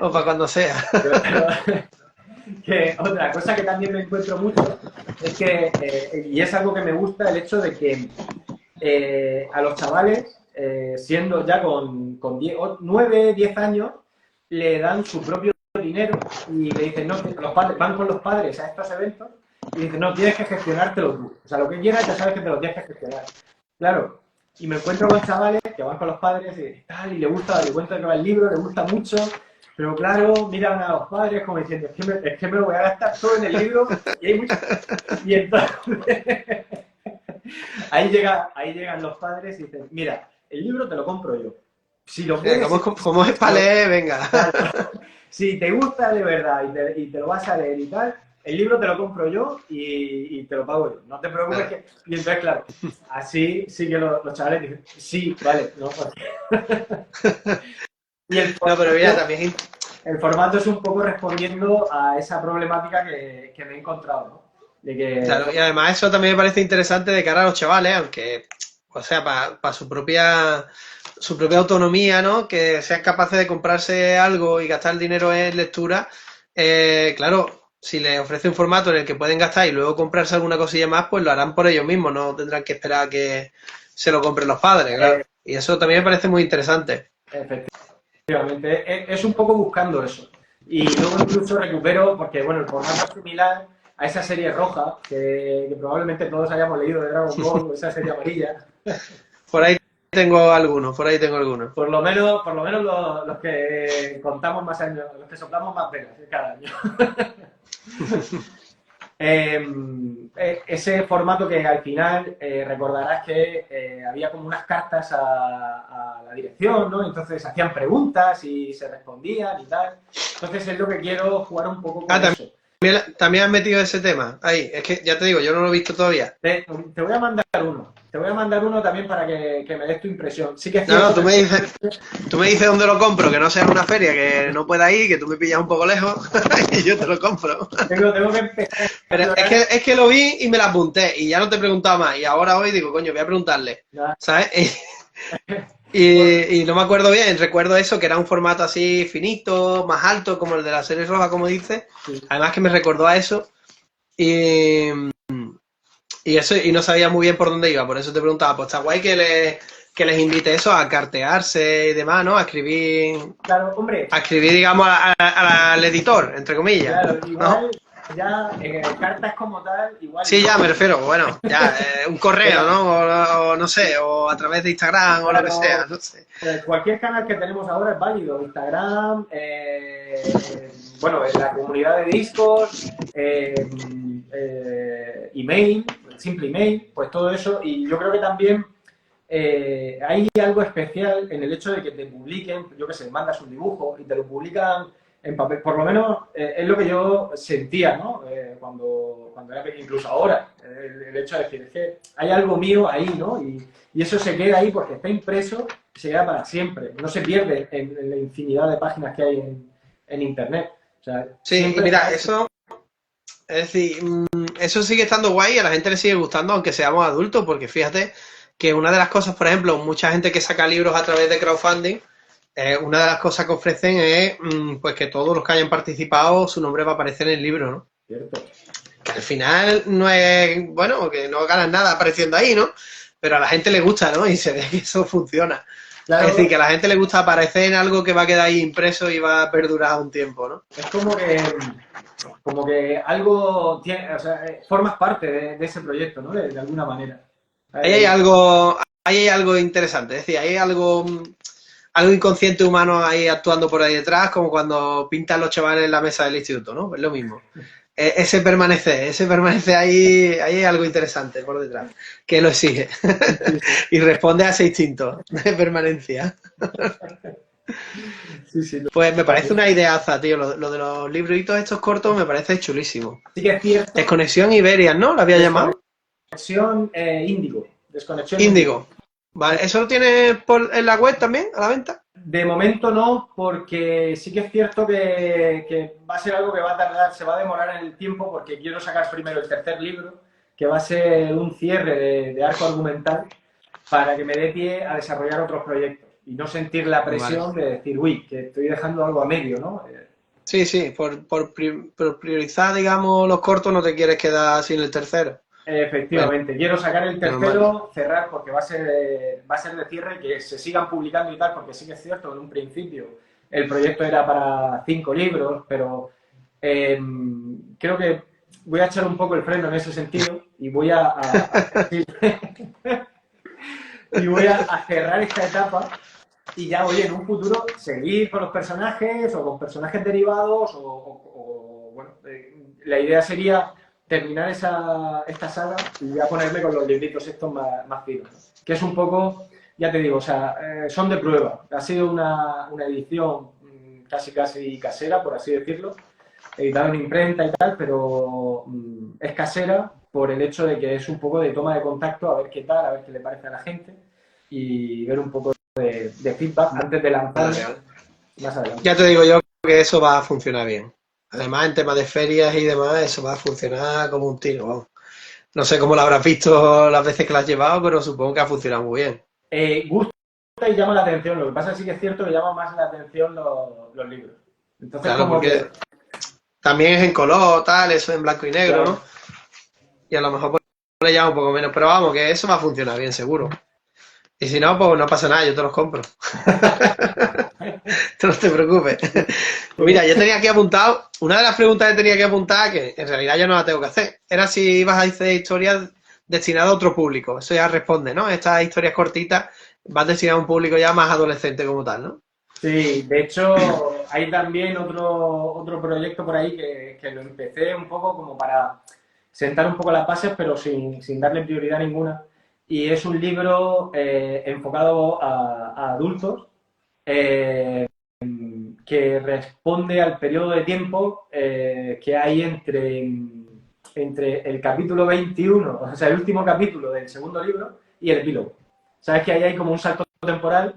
o para cuando sea. Que otra cosa que también me encuentro mucho es que, y es algo que me gusta, el hecho de que a los chavales, siendo ya con 9, 10 años, le dan su propio dinero y le dicen, no, los padres, van con los padres a estos eventos y dicen, no, tienes que gestionártelo tú. O sea, lo que quieras ya sabes que te lo tienes que gestionar. Claro, y me encuentro con chavales que van con los padres y tal, y le cuento de qué va el libro, le gusta mucho, pero claro, miran a los padres como diciendo, es que me lo voy a gastar todo en el libro y hay mucho... Y entonces, ahí llegan los padres y dicen, mira, el libro te lo compro yo. Si lo puedes, como es para leer, venga. Claro, si te gusta de verdad y te lo vas a leer y tal, el libro te lo compro yo y te lo pago yo. No te preocupes que... Y entonces, claro, así sí que los chavales dicen, sí, vale, no, y no, pero mira, también... El formato es un poco respondiendo a esa problemática que me he encontrado, ¿no? De que... Claro, y además eso también me parece interesante de cara a los chavales, aunque, o sea, para su propia autonomía, ¿no? Que sean capaces de comprarse algo y gastar el dinero en lectura, claro, si les ofrece un formato en el que pueden gastar y luego comprarse alguna cosilla más, pues lo harán por ellos mismos, no tendrán que esperar a que se lo compren los padres, claro. Y eso también me parece muy interesante. Efectivamente, es un poco buscando eso. Y luego incluso recupero, porque bueno, el formato es similar a esa serie roja, que probablemente todos hayamos leído de Dragon Ball, esa serie amarilla. Por ahí tengo algunos, por ahí tengo algunos. Por lo menos los que contamos más años, los que soplamos más velas cada año. Ese formato que al final recordarás que había como unas cartas a la dirección, ¿no? Entonces hacían preguntas y se respondían y tal. Entonces es lo que quiero jugar un poco con eso. También has metido ese tema ahí. Es que ya te digo, yo no lo he visto todavía. Te voy a mandar uno. Te voy a mandar uno también para que me des tu impresión. Sí que es No, tú me dices dónde lo compro, que no sea una feria, que no pueda ir, que tú me pillas un poco lejos y yo te lo compro. Tengo que empezar. Pero es que lo vi y me lo apunté y ya no te he preguntado más. Y ahora hoy digo, coño, voy a preguntarle. ¿Sabes? Y no me acuerdo bien, recuerdo eso, que era un formato así finito, más alto, como el de la serie roja, como dices. Sí. Además que me recordó a eso. Y eso, y no sabía muy bien por dónde iba, por eso te preguntaba, pues está guay que les invite eso a cartearse y demás, ¿no? A escribir. Claro, hombre. A escribir, digamos, al editor, entre comillas. Claro, igual. ¿No? Ya, cartas como tal, igual. Sí, ya me refiero, bueno, ya, un correo, ¿no? O no sé, o a través de Instagram, claro, o lo que sea, no sé. Cualquier canal que tenemos ahora es válido, Instagram, bueno, en la comunidad de Discord, email, simple email, pues todo eso, y yo creo que también hay algo especial en el hecho de que te publiquen, yo qué sé, mandas un dibujo y te lo publican en papel, por lo menos es lo que yo sentía, ¿no? Cuando era pequeño, incluso ahora, el hecho de decir, es que hay algo mío ahí, ¿no? Y eso se queda ahí porque está impreso y se queda para siempre, no se pierde en la infinidad de páginas que hay en Internet. O sea, sí, mira, eso, es decir, eso sigue estando guay y a la gente le sigue gustando, aunque seamos adultos, porque fíjate que una de las cosas, por ejemplo, mucha gente que saca libros a través de crowdfunding, una de las cosas que ofrecen es pues que todos los que hayan participado, su nombre va a aparecer en el libro, ¿no? Cierto. Que al final no es, bueno, que no ganas nada apareciendo ahí, ¿no? Pero a la gente le gusta, ¿no? Y se ve que eso funciona. Claro. Es decir, que a la gente le gusta aparecer en algo que va a quedar ahí impreso y va a perdurar un tiempo, ¿no? Es como que algo tiene, o sea, formas parte de ese proyecto, ¿no? De alguna manera. Ahí hay algo interesante, es decir, hay algo inconsciente humano ahí actuando por ahí detrás, como cuando pintan los chavales en la mesa del instituto, ¿no? Es lo mismo. Ese permanece ahí, hay algo interesante por detrás, que lo exige y responde a ese instinto de permanencia. Sí, pues me parece una ideaza, tío, lo de los libritos estos cortos me parece chulísimo. Sí que es cierto. Desconexión Iberian, ¿no? ¿Lo había llamado? Desconexión Índigo. Desconexión Índigo. Vale, ¿eso lo tienes en la web también, a la venta? De momento no, porque sí que es cierto que va a ser algo que va a tardar, se va a demorar en el tiempo, porque quiero sacar primero el tercer libro, que va a ser un cierre de arco argumental, para que me dé pie a desarrollar otros proyectos y no sentir la presión de decir, uy, que estoy dejando algo a medio, ¿no? Sí, por priorizar, digamos, los cortos no te quieres quedar sin el tercero. Efectivamente, bueno, quiero sacar el tercero, cerrar, porque va a ser de cierre, que se sigan publicando y tal, porque sí que es cierto, en un principio el proyecto era para 5 libros, pero creo que voy a echar un poco el freno en ese sentido y voy y voy a cerrar esta etapa y ya, oye, en un futuro seguir con los personajes o con personajes derivados o bueno, la idea sería terminar esta saga y voy a ponerme con los libritos estos más finos, ¿no? Que es un poco, ya te digo, o sea, son de prueba. Ha sido una edición casi casera, por así decirlo, editada en imprenta y tal, pero es casera por el hecho de que es un poco de toma de contacto, a ver qué tal, a ver qué le parece a la gente y ver un poco de feedback antes de lanzarlo más adelante. Ya te digo yo que eso va a funcionar bien. Además, en temas de ferias y demás, eso va a funcionar como un tiro, vamos. No sé cómo lo habrás visto las veces que lo has llevado, pero supongo que ha funcionado muy bien. Gusta y llama la atención. Lo que pasa es que sí que es cierto que llama más la atención los libros. Entonces, claro, porque también es en color, tal, eso en blanco y negro, claro, ¿no? Y a lo mejor le llama un poco menos, pero vamos, que eso va a funcionar bien, seguro. Y si no, pues no pasa nada, yo te los compro. No te preocupes. Pues mira, yo tenía aquí apuntado, una de las preguntas que tenía que apuntar, que en realidad yo no la tengo que hacer, era si ibas a hacer historias destinadas a otro público. Eso ya responde, ¿no? Estas historias cortitas vas destinado a un público ya más adolescente como tal, ¿no? Sí, de hecho, hay también otro proyecto por ahí que lo empecé un poco como para sentar un poco las bases, pero sin darle prioridad ninguna. Y es un libro enfocado a adultos eh, que responde al periodo de tiempo que hay entre el capítulo 21, o sea, el último capítulo del segundo libro y el epílogo. Sabes que ahí hay como un salto temporal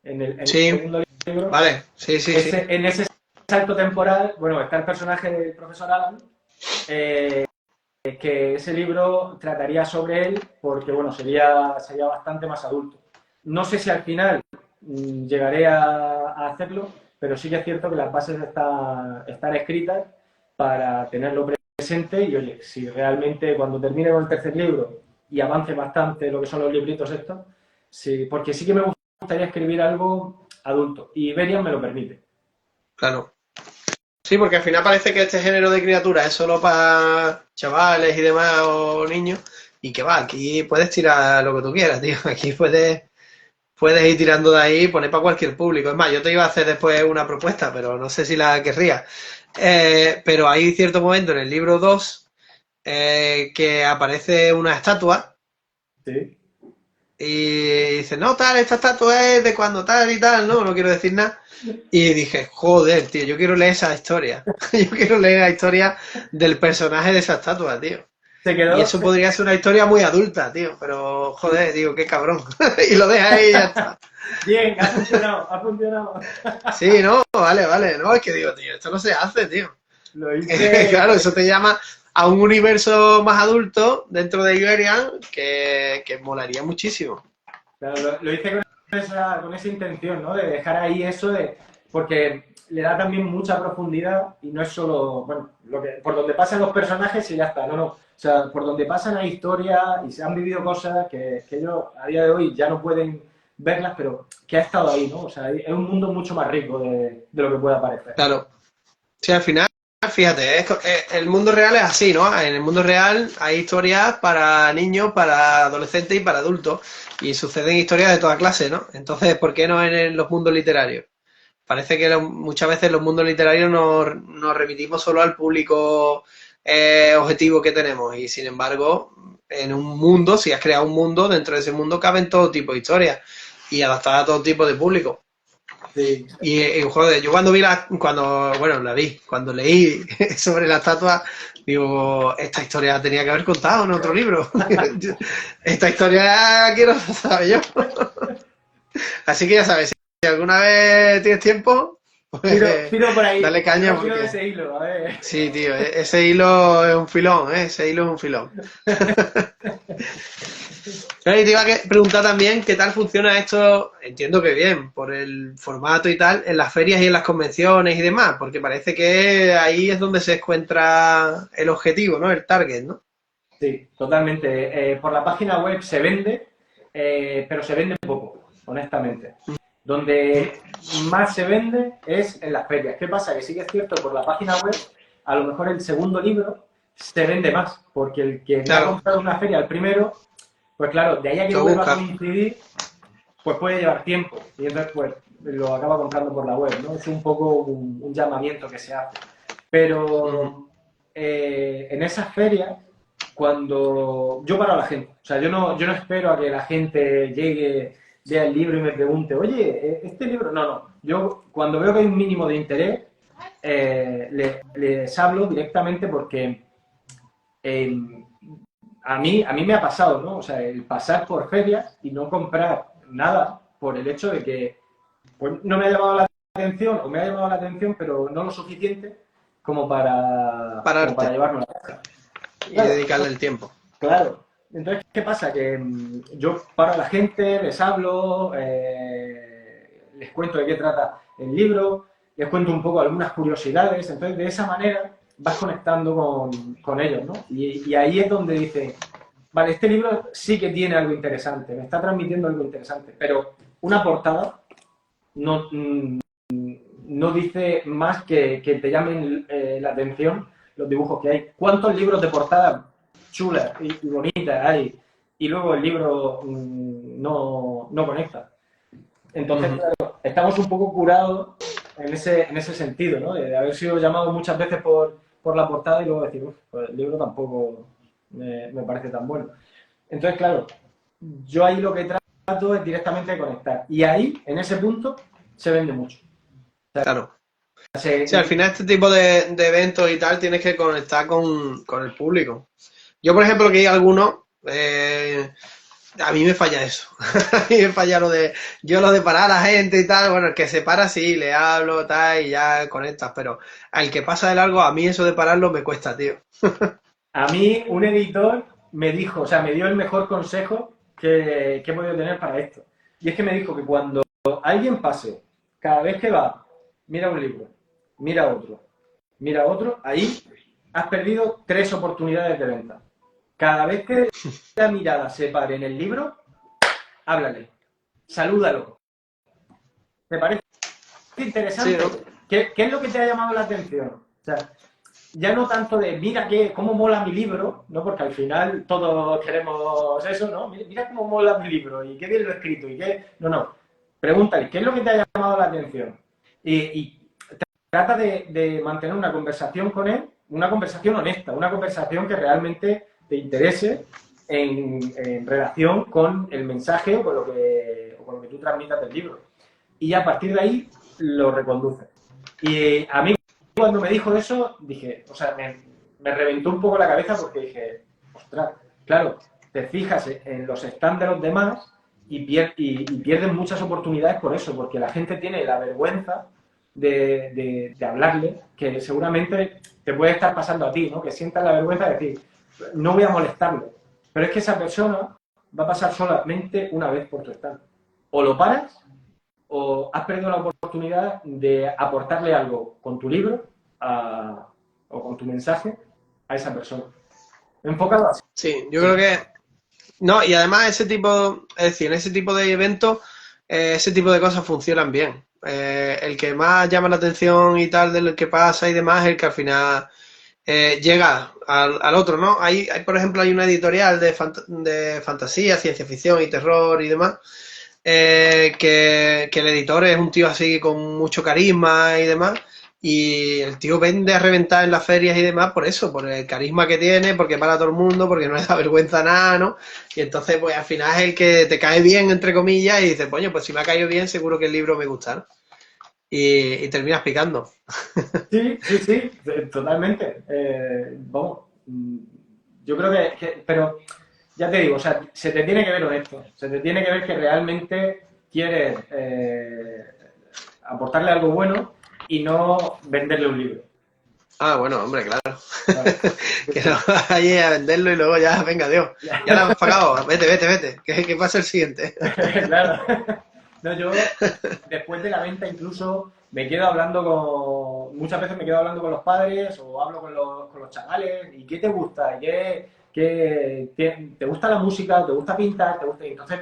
en el Sí, segundo libro. vale, sí, sí, sí. En ese salto temporal, bueno, está el personaje del profesor Alan, eh, que ese libro trataría sobre él porque, bueno, sería bastante más adulto. No sé si al final llegaré a hacerlo, pero sí que es cierto que las bases están escritas para tenerlo presente y, oye, si realmente cuando termine con el tercer libro y avance bastante lo que son los libritos estos, sí, porque sí que me gustaría escribir algo adulto y Berian me lo permite. Claro. Sí, porque al final parece que este género de criaturas es solo para chavales y demás o niños. Y que va, aquí puedes tirar lo que tú quieras, tío. Aquí puedes ir tirando de ahí y poner para cualquier público. Es más, yo te iba a hacer después una propuesta, pero no sé si la querría. Pero hay cierto momento en el libro 2 que aparece una estatua Sí. y dice, no, tal, esta estatua es de cuando tal y tal, no quiero decir nada. Y dije, joder, tío, yo quiero leer esa historia. Yo quiero leer la historia del personaje de esa estatua, tío. Se Y quedó. eso podría ser una historia muy adulta, tío. Pero, joder, digo, qué cabrón. Y lo deja ahí y ya está. Bien, ha funcionado, ha funcionado. Sí, no, vale, vale. No, es que digo, tío, esto no se hace, tío. Lo hice, Claro, eso te llama a un universo más adulto dentro de Iberian que molaría muchísimo. claro, lo hice con esa intención, ¿no? De dejar ahí eso de. Porque le da también mucha profundidad y no es solo, bueno, por donde pasan los personajes y ya está, no, no. O sea, por donde pasan hay historias y se han vivido cosas que ellos a día de hoy ya no pueden verlas, pero que ha estado ahí, ¿no? O sea, es un mundo mucho más rico de lo que pueda parecer. Claro. Sí, al final, fíjate, el mundo real es así, ¿no? En el mundo real hay historias para niños, para adolescentes y para adultos. Y suceden historias de toda clase, ¿no? Entonces, ¿por qué no en los mundos literarios? Parece que muchas veces los mundos literarios nos remitimos solo al público objetivo que tenemos. Y sin embargo, en un mundo, si has creado un mundo, dentro de ese mundo caben todo tipo de historias y adaptadas a todo tipo de público. Sí. Y, joder, yo cuando cuando leí sobre la estatua, digo, esta historia la tenía que haber contado en otro libro. Esta historia quiero saber yo. Así que ya sabes, si alguna vez tienes tiempo, pues Tiro por ahí, dale caña tiro de porque... ese hilo, a ver. Sí, tío, ese hilo es un filón, ¿eh? Ese hilo es un filón. Y te iba a preguntar también qué tal funciona esto, entiendo que bien, por el formato y tal, en las ferias y en las convenciones y demás, porque parece que ahí es donde se encuentra el objetivo, ¿no? El target, ¿no? Sí, totalmente. Por la página web se vende, pero se vende poco, honestamente. Donde más se vende es en las ferias. ¿Qué pasa? Que sí que es cierto, por la página web, a lo mejor el segundo libro se vende más, porque el que me ha Claro, comprado una feria, el primero, pues claro, de ahí a que lo vuelva a buscas. coincidir, pues puede llevar tiempo. Y entonces, pues, lo acaba comprando por la web, ¿no? Es un poco un llamamiento que se hace. Ujú. Pero en esas ferias, cuando yo paro a la gente, o sea, yo no espero a que la gente llegue, vea el libro y me pregunte, oye, este libro, no, no. Yo cuando veo que hay un mínimo de interés, les hablo directamente porque eh, a mí me ha pasado, ¿no? O sea, el pasar por ferias y no comprar nada por el hecho de que pues, no me ha llamado la atención o me ha llamado la atención, pero no lo suficiente como para Pararte llevarme a casa. y Claro, dedicarle el tiempo. claro. Entonces, ¿qué pasa? Que yo paro a la gente, les hablo, les cuento de qué trata el libro, les cuento un poco algunas curiosidades. Entonces, de esa manera vas conectando con ellos, ¿no? Y ahí es donde dice, vale, este libro sí que tiene algo interesante, me está transmitiendo algo interesante, pero una portada no, no dice más que te llamen la atención los dibujos que hay. ¿Cuántos libros de portada chulas y bonitas hay? y luego el libro no conecta. Entonces, claro, estamos un poco curados en ese sentido, ¿no? De haber sido llamado muchas veces por la portada y luego decir, pues el libro tampoco me parece tan bueno. Entonces, claro, yo ahí lo que trato es directamente de conectar. Y ahí, en ese punto, se vende mucho. O sea, Claro. Sí, al final este tipo de eventos y tal tienes que conectar con el público. Yo, por ejemplo, que hay algunos, a mí me falla eso. A mí me falla lo de parar a la gente y tal. Bueno, el que se para sí, le hablo, tal, y ya conectas. Pero al que pasa de largo, a mí eso de pararlo me cuesta, tío. a mí un editor me dijo, o sea, me dio el mejor consejo que he podido tener para esto. Y es que me dijo que cuando alguien pase, cada vez que va, mira un libro, mira otro, ahí has perdido 3 oportunidades de venta. Cada vez que la mirada se pare en el libro, háblale, salúdalo. ¿Te parece Sí, interesante? ¿no? ¿Qué es lo que te ha llamado la atención? O sea, ya no tanto de mira cómo mola mi libro, ¿no? Porque al final todos queremos eso, ¿no? Mira cómo mola mi libro y qué bien lo he escrito y qué. No. Pregúntale, ¿qué es lo que te ha llamado la atención? Y trata de mantener una conversación con él, una conversación honesta, una conversación que realmente te interese en relación con el mensaje o con lo que tú transmitas del libro. Y a partir de ahí lo reconduces. Y a mí cuando me dijo eso, dije, o sea, me reventó un poco la cabeza porque dije, ostras, claro, te fijas en los stands de los demás y pierden muchas oportunidades por eso, porque la gente tiene la vergüenza de hablarle, que seguramente te puede estar pasando a ti, ¿no? Que sientas la vergüenza de decir, no voy a molestarlo. Pero es que esa persona va a pasar solamente una vez por tu stand. O lo paras o has perdido la oportunidad de aportarle algo con tu libro o con tu mensaje a esa persona. Enfocado así. Sí, yo creo que... No, y además ese tipo, es decir, en ese tipo de eventos, ese tipo de cosas funcionan bien. El que más llama la atención y tal de lo que pasa y demás es el que al final llega al otro, ¿no? Por ejemplo, hay una editorial de fantasía, ciencia ficción y terror y demás, que el editor es un tío así con mucho carisma y demás, y el tío vende a reventar en las ferias y demás por eso, por el carisma que tiene, porque para todo el mundo, porque no le da vergüenza nada, ¿no? Y entonces, pues al final es el que te cae bien, entre comillas, y dices, coño, pues si me ha caído bien, seguro que el libro me gusta, ¿no? Y terminas picando. Sí, totalmente. Vamos, yo creo pero ya te digo, o sea, se te tiene que ver honesto, se te tiene que ver que realmente quieres aportarle algo bueno y no venderle un libro. Ah, bueno, hombre, claro. Vale. Que no vayas a venderlo y luego ya, venga, Dios. Ya lo has pagado, vete. ¿Qué pasa el siguiente? Claro. No, yo después de la venta incluso me quedo hablando muchas veces me quedo hablando con los padres o hablo con los chavales y ¿qué te gusta? ¿Te gusta la música? ¿Te gusta pintar? ¿Te gusta? Y entonces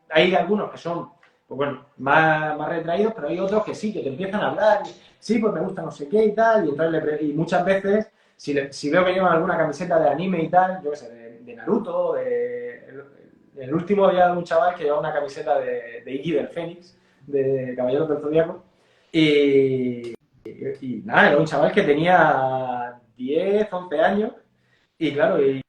hay algunos que son, pues bueno, más retraídos, pero hay otros que sí, que te empiezan a hablar, sí, pues me gusta no sé qué y tal, y entonces y muchas veces, si veo que llevan alguna camiseta de anime y tal, yo qué sé, de Naruto, el último había un chaval que llevaba una camiseta de Iggy del Fénix, de Caballeros del Zodíaco, y nada, era un chaval que tenía 10, 11 años, y claro, y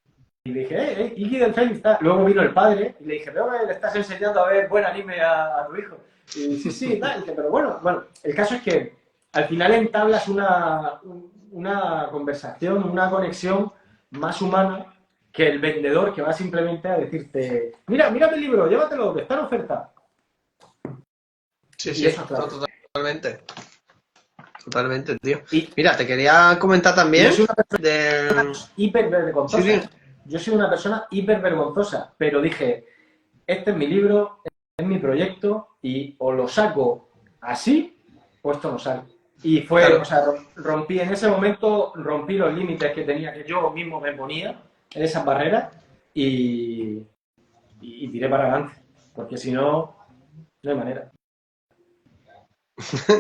le dije, Iggy del Fénix, está. Luego vino el padre y le dije, veo que le estás enseñando a ver buen anime a tu hijo. Y sí, tal. Y dije, pero bueno, el caso es que al final entablas una conversación, una conexión más humana que el vendedor que va simplemente a decirte, mira mi libro, llévatelo, que está en oferta. Sí, Y eso, claro. totalmente. Totalmente, tío. Y Mira, te quería comentar también yo soy una persona de... hiper vergonzosa. Sí. Yo soy una persona hiper vergonzosa, pero dije, este es mi libro, es mi proyecto y o lo saco así o esto no sale. Y fue, Claro. o sea, rompí en ese momento, rompí los límites que tenía, que yo mismo me ponía en esas barreras y tiré para adelante, porque si no, no hay manera.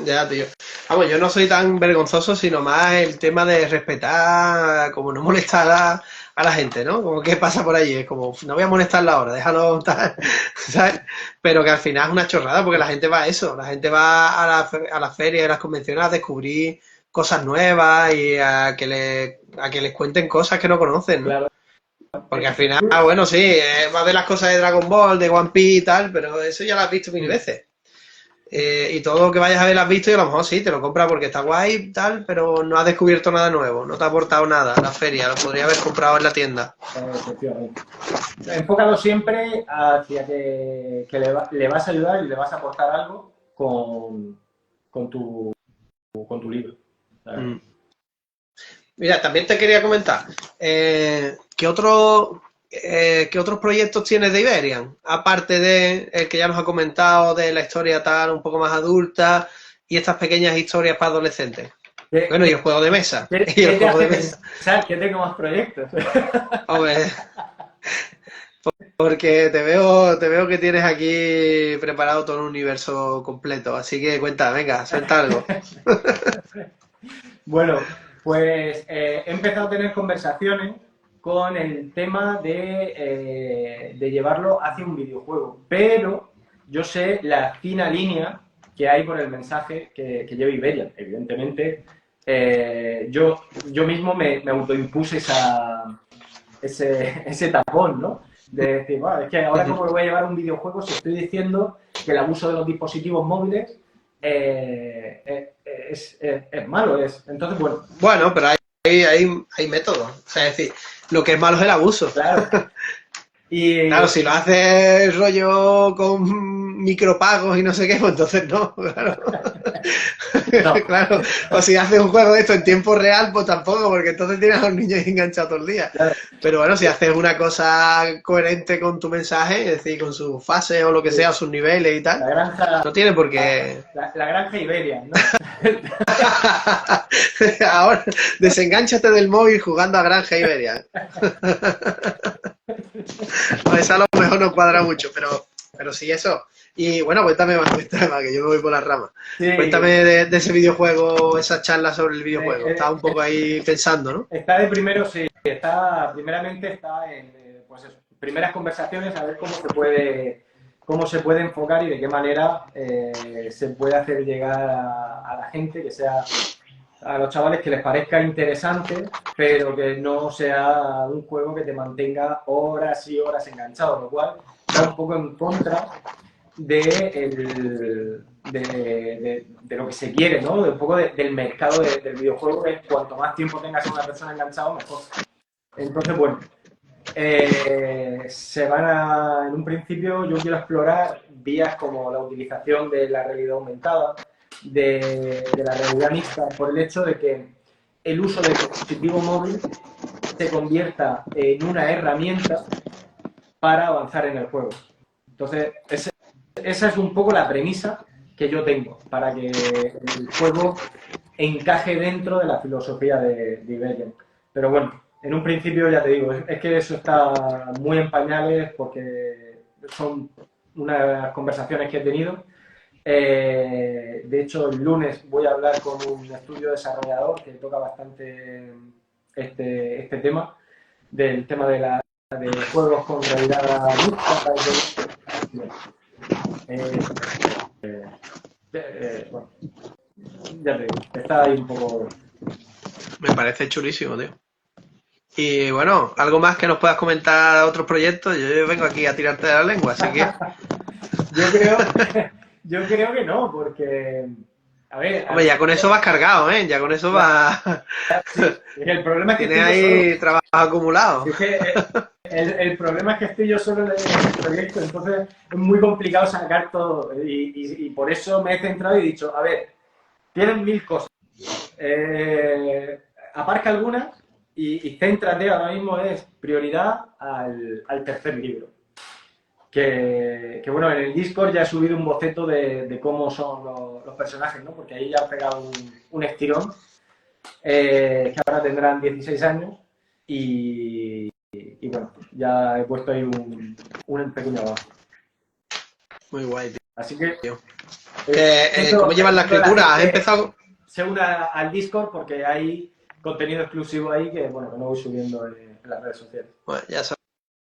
Ya, tío. Vamos, yo no soy tan vergonzoso, sino más el tema de respetar, como no molestar a la gente, ¿no? Como que pasa por allí, es como, no voy a molestarla ahora, déjalo tal, ¿sabes? Pero que al final es una chorrada porque la gente va a eso, la gente va a las ferias y las convenciones a descubrir cosas nuevas y a que les cuenten cosas que no conocen, ¿no? Claro. Porque al final, bueno, sí, va a ver las cosas de Dragon Ball, de One Piece y tal, pero eso ya lo has visto mil veces. Y todo lo que vayas a ver lo has visto y a lo mejor sí, te lo compras porque está guay y tal, pero no has descubierto nada nuevo, no te ha aportado nada a la feria, lo podría haber comprado en la tienda. Efectivamente. Enfócalo siempre hacia que le vas a ayudar y le vas a aportar algo con tu libro. Mm. Mira, también te quería comentar, ¿qué otros proyectos tienes de Iberian? Aparte de el que ya nos ha comentado, de la historia tal, un poco más adulta, y estas pequeñas historias para adolescentes. Bueno, y el juego de mesa. ¿Qué Y el te juego hace de mesa. pensar que tengo más proyectos? Hombre, porque te veo que tienes aquí preparado todo un universo completo. Así que cuenta, venga, suelta algo. Bueno, pues he empezado a tener conversaciones con el tema de llevarlo hacia un videojuego, pero yo sé la fina línea que hay por el mensaje que lleva Iberia. Evidentemente, yo mismo me autoimpuse ese tapón, ¿no? De decir, bueno, es que ahora cómo lo voy a llevar a un videojuego si estoy diciendo que el abuso de los dispositivos móviles es malo. Entonces, bueno. Bueno, pero hay métodos. O sea, es decir, lo que es malo es el abuso. Claro. Y, Claro, si lo haces rollo con micropagos y no sé qué, pues entonces no, claro. no. Claro. O si haces un juego de esto en tiempo real, pues tampoco, porque entonces tienes a los niños enganchados todo el día. Claro. Pero bueno, si haces una cosa coherente con tu mensaje, es decir, con sus fases o lo que sea, sus niveles y tal, La granja, no tiene por qué. la granja Iberia, ¿no? Ahora, desengánchate del móvil jugando a Granja Iberia. Pues esa a lo mejor no cuadra mucho, pero sí eso. Y bueno, cuéntame más, que yo me voy por las ramas. Sí. Cuéntame de ese videojuego, esa charla sobre el videojuego. Estaba un poco ahí pensando, ¿no? Está de primero, sí. Primeramente está en pues eso, primeras conversaciones, a ver cómo se puede enfocar y de qué manera se puede hacer llegar a la gente, que sea a los chavales que les parezca interesante, pero que no sea un juego que te mantenga horas y horas enganchado, lo cual está un poco en contra de lo que se quiere, ¿no? De un poco del mercado del videojuego, que cuanto más tiempo tengas a una persona enganchado, mejor. Entonces, bueno, en un principio yo quiero explorar vías como la utilización de la realidad aumentada, de la realidad mixta, por el hecho de que el uso del dispositivo móvil se convierta en una herramienta para avanzar en el juego. Entonces, esa es un poco la premisa que yo tengo para que el juego encaje dentro de la filosofía de Iberian. Pero bueno, en un principio ya te digo, es que eso está muy en pañales porque son unas conversaciones que he tenido. De hecho, el lunes voy a hablar con un estudio desarrollador que toca bastante este tema, del tema de juegos con realidad mixta. Bueno, ya te digo, está ahí un poco. Me parece chulísimo, tío. Y bueno, algo más que nos puedas comentar otros proyectos. Yo vengo aquí a tirarte de la lengua, así que. Yo creo que no, porque. A ver. Hombre, ya con eso vas cargado, ¿eh? Ya con eso vas. Sí, el problema es que tienes ahí trabajo acumulado. Sí, el problema es que estoy yo solo en el proyecto, entonces es muy complicado sacar todo. Y por eso me he centrado y he dicho, a ver, tienen 1000 cosas. Aparca algunas y céntrate, ahora mismo es prioridad al tercer libro. Que bueno, en el Discord ya he subido un boceto de cómo son los personajes, ¿no? Porque ahí ya han pegado un estirón, que ahora tendrán 16 años y bueno, ya he puesto ahí un pequeño avance. Muy guay, tío. Así que... ¿Cómo llevas la escritura? ¿Has empezado? Se una al Discord porque hay contenido exclusivo ahí que, bueno, que no voy subiendo en las redes sociales. Bueno, ya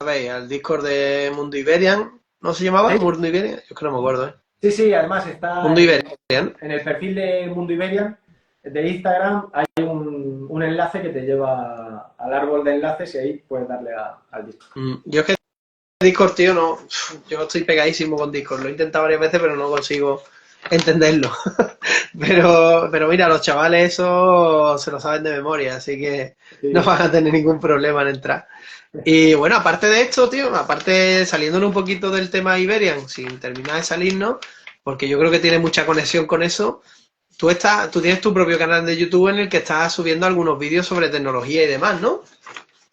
sabéis, al Discord de Mundo Iberian, ¿no se llamaba? ¿Sí? Mundo Iberian, yo creo que no me acuerdo, ¿eh? Sí, sí, además está Mundo Iberian. en el perfil de Mundo Iberian de Instagram, hay un enlace que te lleva al árbol de enlaces y ahí puedes darle al Discord. Yo es que Discord, tío, no. Yo estoy pegadísimo con Discord. Lo he intentado varias veces, pero no consigo entenderlo. Pero mira, los chavales eso se lo saben de memoria, así que Sí. no van a tener ningún problema en entrar. Y bueno, aparte de esto, tío, aparte saliéndonos un poquito del tema Iberian, sin terminar de salirnos, porque yo creo que tiene mucha conexión con eso, tú tienes tu propio canal de YouTube en el que estás subiendo algunos vídeos sobre tecnología y demás, ¿no?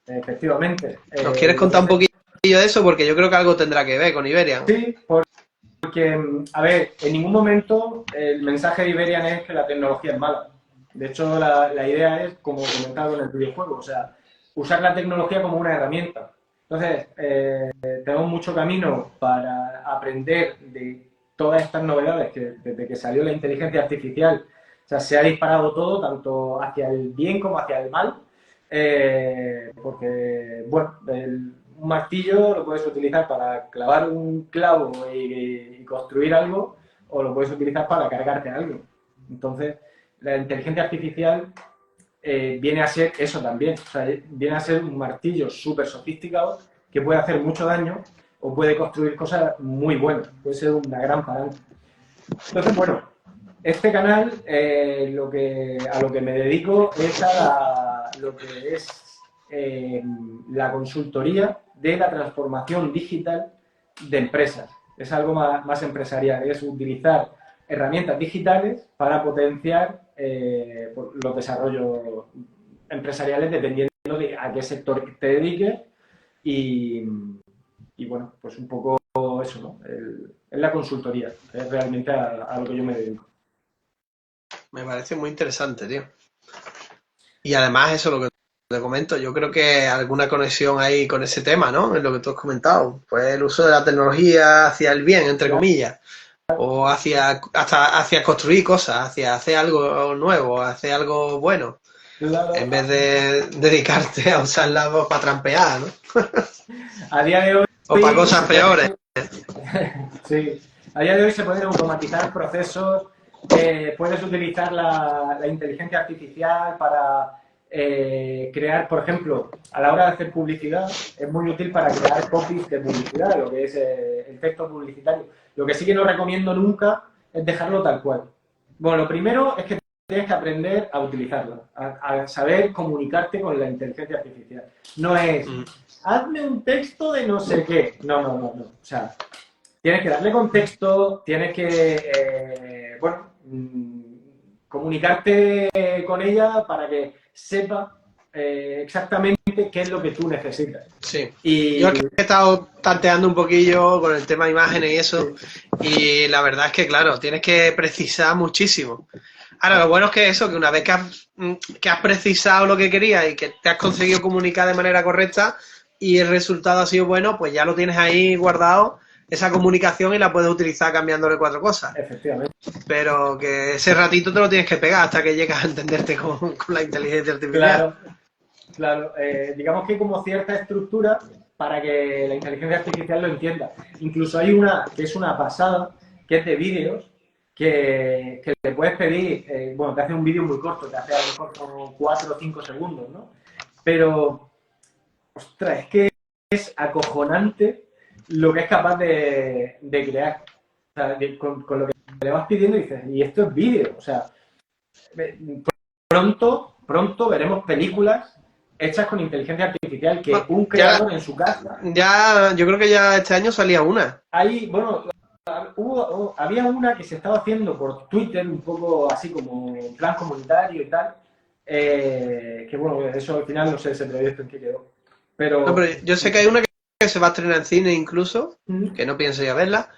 Efectivamente. ¿Nos quieres contar un poquito de eso? Porque yo creo que algo tendrá que ver con Iberian. Sí, porque, a ver, en ningún momento el mensaje de Iberian es que la tecnología es mala. De hecho, la idea es, como comentado en el videojuego, o sea, usar la tecnología como una herramienta. Entonces, tenemos mucho camino para aprender de todas estas novedades que desde que salió la inteligencia artificial, o sea, se ha disparado todo, tanto hacia el bien como hacia el mal, porque, bueno, un martillo lo puedes utilizar para clavar un clavo y construir algo, o lo puedes utilizar para cargarte algo. Entonces, la inteligencia artificial viene a ser eso también, o sea, viene a ser un martillo súper sofisticado que puede hacer mucho daño o puede construir cosas muy buenas, puede ser una gran palanca. Entonces, bueno, este canal a lo que me dedico es a lo que es la consultoría de la transformación digital de empresas. Es algo más empresarial, es utilizar herramientas digitales para potenciar los desarrollos empresariales dependiendo de a qué sector te dediques y bueno, pues un poco eso, ¿no? Es la consultoría, es realmente a lo que yo me dedico. Me parece muy interesante, tío. Y además eso, lo que te comento, yo creo que alguna conexión ahí con ese tema, ¿no? En lo que tú has comentado. Pues el uso de la tecnología hacia el bien, entre comillas. O hasta hacia construir cosas, hacia hacer algo nuevo, hacer algo bueno. Claro, En vez de dedicarte a usarla para trampear, ¿no? a día de hoy O para cosas peores. sí, a día de hoy se pueden automatizar procesos, puedes utilizar la inteligencia artificial para crear, por ejemplo, a la hora de hacer publicidad, es muy útil para crear copies de publicidad, lo que es el texto publicitario. Lo que sí que no recomiendo nunca es dejarlo tal cual. Bueno, lo primero es que tienes que aprender a utilizarlo, a saber comunicarte con la inteligencia artificial. No es, hazme un texto de no sé qué. No. O sea, tienes que darle contexto, tienes que, comunicarte con ella para que sepa exactamente qué es lo que tú necesitas. Sí. Y Yo es que he estado tanteando un poquillo con el tema de imágenes y eso, y la verdad es que, claro, tienes que precisar muchísimo. Ahora, lo bueno es que eso, que una vez que has precisado lo que querías y que te has conseguido comunicar de manera correcta y el resultado ha sido bueno, pues ya lo tienes ahí guardado, esa comunicación, y la puedes utilizar cambiándole 4 cosas. efectivamente. Pero que ese ratito te lo tienes que pegar hasta que llegas a entenderte con la inteligencia artificial. Claro. Digamos que hay como cierta estructura para que la inteligencia artificial lo entienda. Incluso hay una que es una pasada, que es de vídeos, que le puedes pedir, te hace un vídeo muy corto, te hace a lo mejor como 4 o 5 segundos, ¿no? Pero, ostras, es que es acojonante lo que es capaz de crear. O sea, con lo que le vas pidiendo dices, y esto es vídeo, o sea, pronto veremos películas hechas con inteligencia artificial que un creador en su casa. Ya, yo creo que ya este año salía una. Ahí, bueno, había una que se estaba haciendo por Twitter, un poco así como en plan comunitario y tal, que bueno, eso al final no sé ese proyecto en qué quedó. Pero, No, pero yo sé que hay una que se va a estrenar en cine incluso, que no pienso ir a verla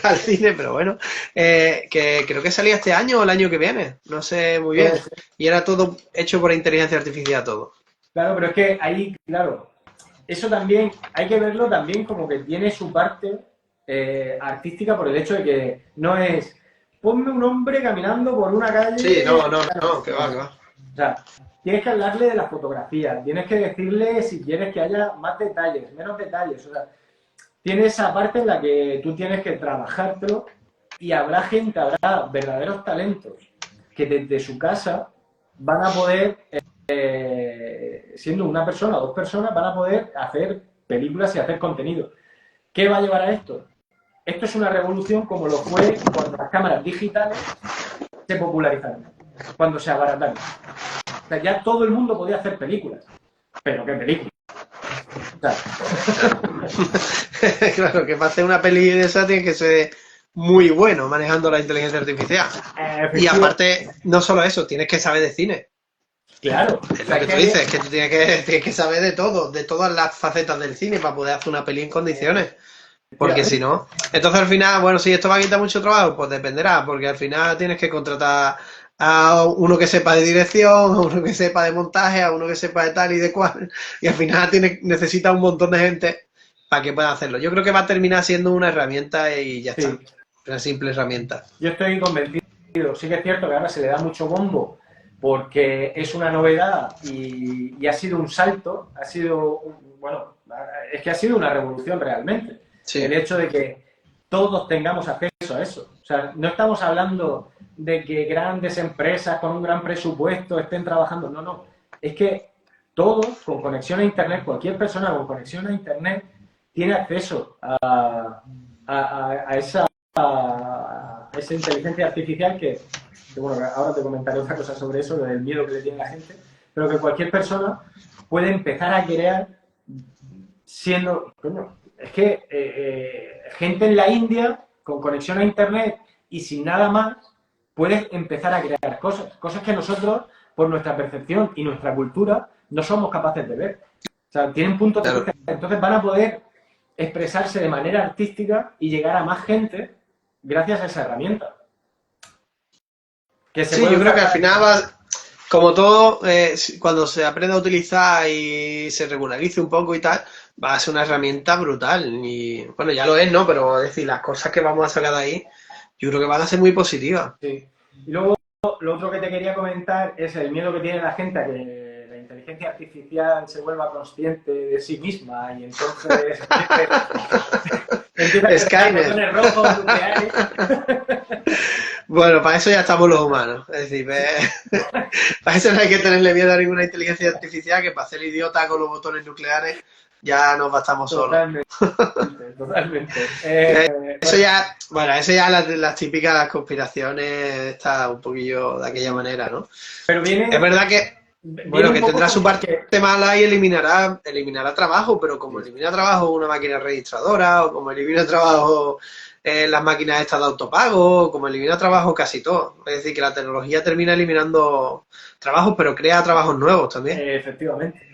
al cine, pero bueno, que creo que salía este año o el año que viene, no sé muy bien. Y era todo hecho por inteligencia artificial, todo. Claro, pero es que ahí, claro, eso también hay que verlo también como que tiene su parte artística por el hecho de que no es ponme un hombre caminando por una calle. Sí, no, que va. sea, tienes que hablarle de la fotografía, tienes que decirle si quieres que haya más detalles, menos detalles. O sea, tiene esa parte en la que tú tienes que trabajártelo y habrá gente, habrá verdaderos talentos que desde su casa van a poder, siendo una persona o dos personas, van a poder hacer películas y hacer contenido. ¿Qué va a llevar a esto? Esto es una revolución como lo fue cuando las cámaras digitales se popularizaron, cuando se abarataron. O sea, ya todo el mundo podía hacer películas. ¿Pero qué películas? O sea, Claro, que para hacer una peli de esa tiene que ser muy bueno manejando la inteligencia artificial. Y aparte, no solo eso, tienes que saber de cine. claro. Es lo que tú dices, que tú tienes que saber de todo, de todas las facetas del cine para poder hacer una peli en condiciones. Porque si no, entonces al final, bueno, si esto va a quitar mucho trabajo, pues dependerá, porque al final tienes que contratar a uno que sepa de dirección, a uno que sepa de montaje, a uno que sepa de tal y de cual, y al final necesita un montón de gente para que pueda hacerlo. Yo creo que va a terminar siendo una herramienta y ya está, una simple herramienta. Yo estoy convencido. Sí que es cierto que ahora se le da mucho bombo porque es una novedad y ha sido un salto, ha sido, bueno, es que ha sido una revolución realmente. Sí. El hecho de que todos tengamos acceso a eso. O sea, no estamos hablando de que grandes empresas con un gran presupuesto estén trabajando. No, no. Es que todos con conexión a Internet, cualquier persona con conexión a Internet tiene acceso a esa inteligencia artificial que, bueno, ahora te comentaré otra cosa sobre eso, del miedo que le tiene la gente, pero que cualquier persona puede empezar a crear siendo, coño, es que gente en la India con conexión a Internet y sin nada más puede empezar a crear cosas que nosotros, por nuestra percepción y nuestra cultura, no somos capaces de ver. O sea, tienen puntos de vista, entonces van a poder expresarse de manera artística y llegar a más gente gracias a esa herramienta. Sí, yo creo que al final va, como todo, cuando se aprenda a utilizar y se regularice un poco y tal, va a ser una herramienta brutal. Y bueno, ya lo es, ¿no? Pero es decir, las cosas que vamos a sacar de ahí, yo creo que van a ser muy positivas. Sí. Y luego, lo otro que te quería comentar es el miedo que tiene la gente a que la inteligencia artificial se vuelva consciente de sí misma y entonces empieza a Skynet. botones rojos, nucleares. Bueno, para eso ya estamos los humanos. Es decir, para eso no hay que tenerle miedo a ninguna inteligencia artificial, que para hacer idiota con los botones nucleares ya nos bastamos solos. Totalmente. Eso ya, bueno, eso ya las típicas conspiraciones está un poquillo de aquella manera, ¿no? Pero viene, es verdad que, bueno, que tendrá su parte mala y eliminará trabajo, pero como elimina trabajo una máquina registradora, o como elimina trabajo las máquinas estas de autopago, como elimina trabajo casi todo. Es decir, que la tecnología termina eliminando trabajos, pero crea trabajos nuevos también. Efectivamente.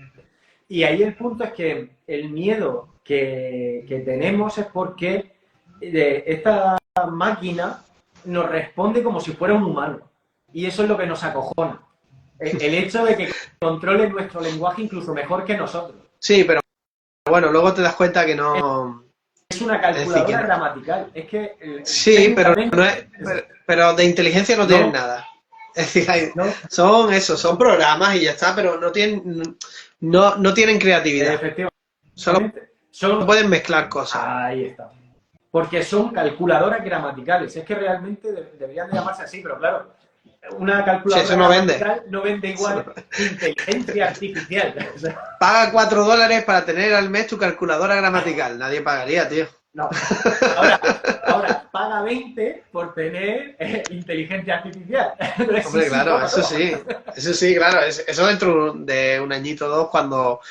Y ahí el punto es que el miedo que tenemos es porque esta máquina nos responde como si fuera un humano. Y eso es lo que nos acojona. El hecho de que controle nuestro lenguaje incluso mejor que nosotros. Sí, pero bueno, luego te das cuenta que no... Es una calculadora gramatical. Es que sí, pero de inteligencia no tienen nada. Es decir, son programas y ya está, pero no tienen creatividad. Efectivamente. Solo pueden mezclar cosas. Ahí está. Porque son calculadoras gramaticales. Es que realmente deberían de llamarse así, pero claro, una calculadora gramatical no vende igual que inteligencia artificial. O sea, paga $4 para tener al mes tu calculadora gramatical. Nadie pagaría, tío. No. Ahora paga 20 por tener inteligencia artificial. Hombre, claro, eso sí, claro. Eso dentro de un añito o dos, cuando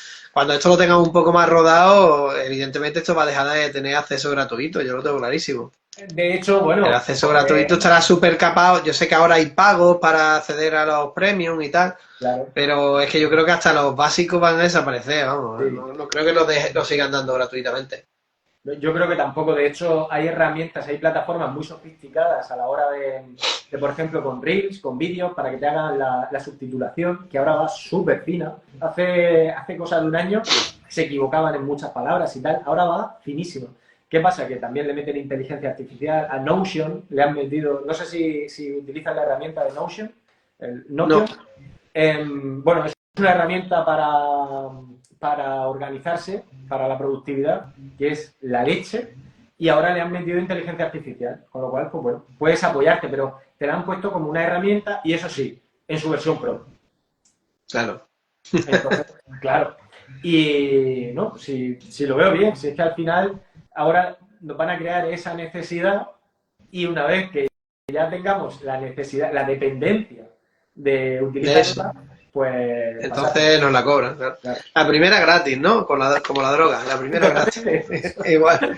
esto lo tengamos un poco más rodado, evidentemente esto va a dejar de tener acceso gratuito, yo lo tengo clarísimo. De hecho, bueno... El acceso gratuito estará súper capado. Yo sé que ahora hay pagos para acceder a los premium y tal, claro. Pero es que yo creo que hasta los básicos van a desaparecer, vamos. Sí. No creo que lo sigan dando gratuitamente. Yo creo que tampoco. De hecho, hay herramientas, hay plataformas muy sofisticadas a la hora de por ejemplo, con Reels, con vídeos, para que te hagan la subtitulación, que ahora va súper fina. Hace cosa de un año se equivocaban en muchas palabras y tal, ahora va finísimo. ¿Qué pasa? Que también le meten inteligencia artificial a Notion, le han metido, no sé si utilizan la herramienta de Notion. No. Bueno, es una herramienta para organizarse, para la productividad, que es la leche, y ahora le han metido inteligencia artificial, con lo cual, pues bueno, puedes apoyarte, pero te la han puesto como una herramienta, y eso sí, en su versión Pro. Claro. Entonces, claro. Y no, si lo veo bien, si es que al final ahora nos van a crear esa necesidad y una vez que ya tengamos la necesidad, la dependencia de De eso. utilizarla, pues pasar. Entonces nos la cobran, claro. Claro. La primera gratis, ¿no? Como la droga, la primera gratis. Igual.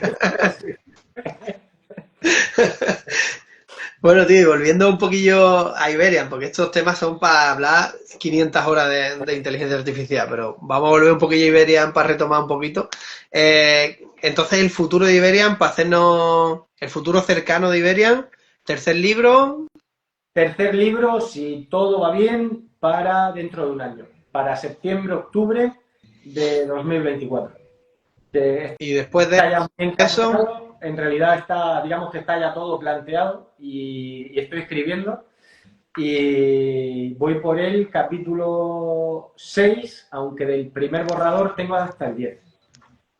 Bueno, tío, y volviendo un poquillo a Iberian, porque estos temas son para hablar 500 horas de inteligencia artificial, pero vamos a volver un poquillo a Iberian para retomar un poquito. Entonces, el futuro de Iberian, para hacernos el futuro cercano de Iberian, tercer libro. Tercer libro, si todo va bien, para dentro de un año, para septiembre, octubre de 2024. Y después de Está ya muy eso, encaminado, en realidad está, digamos que está ya todo planteado y estoy escribiendo y voy por el capítulo 6, aunque del primer borrador tengo hasta el 10.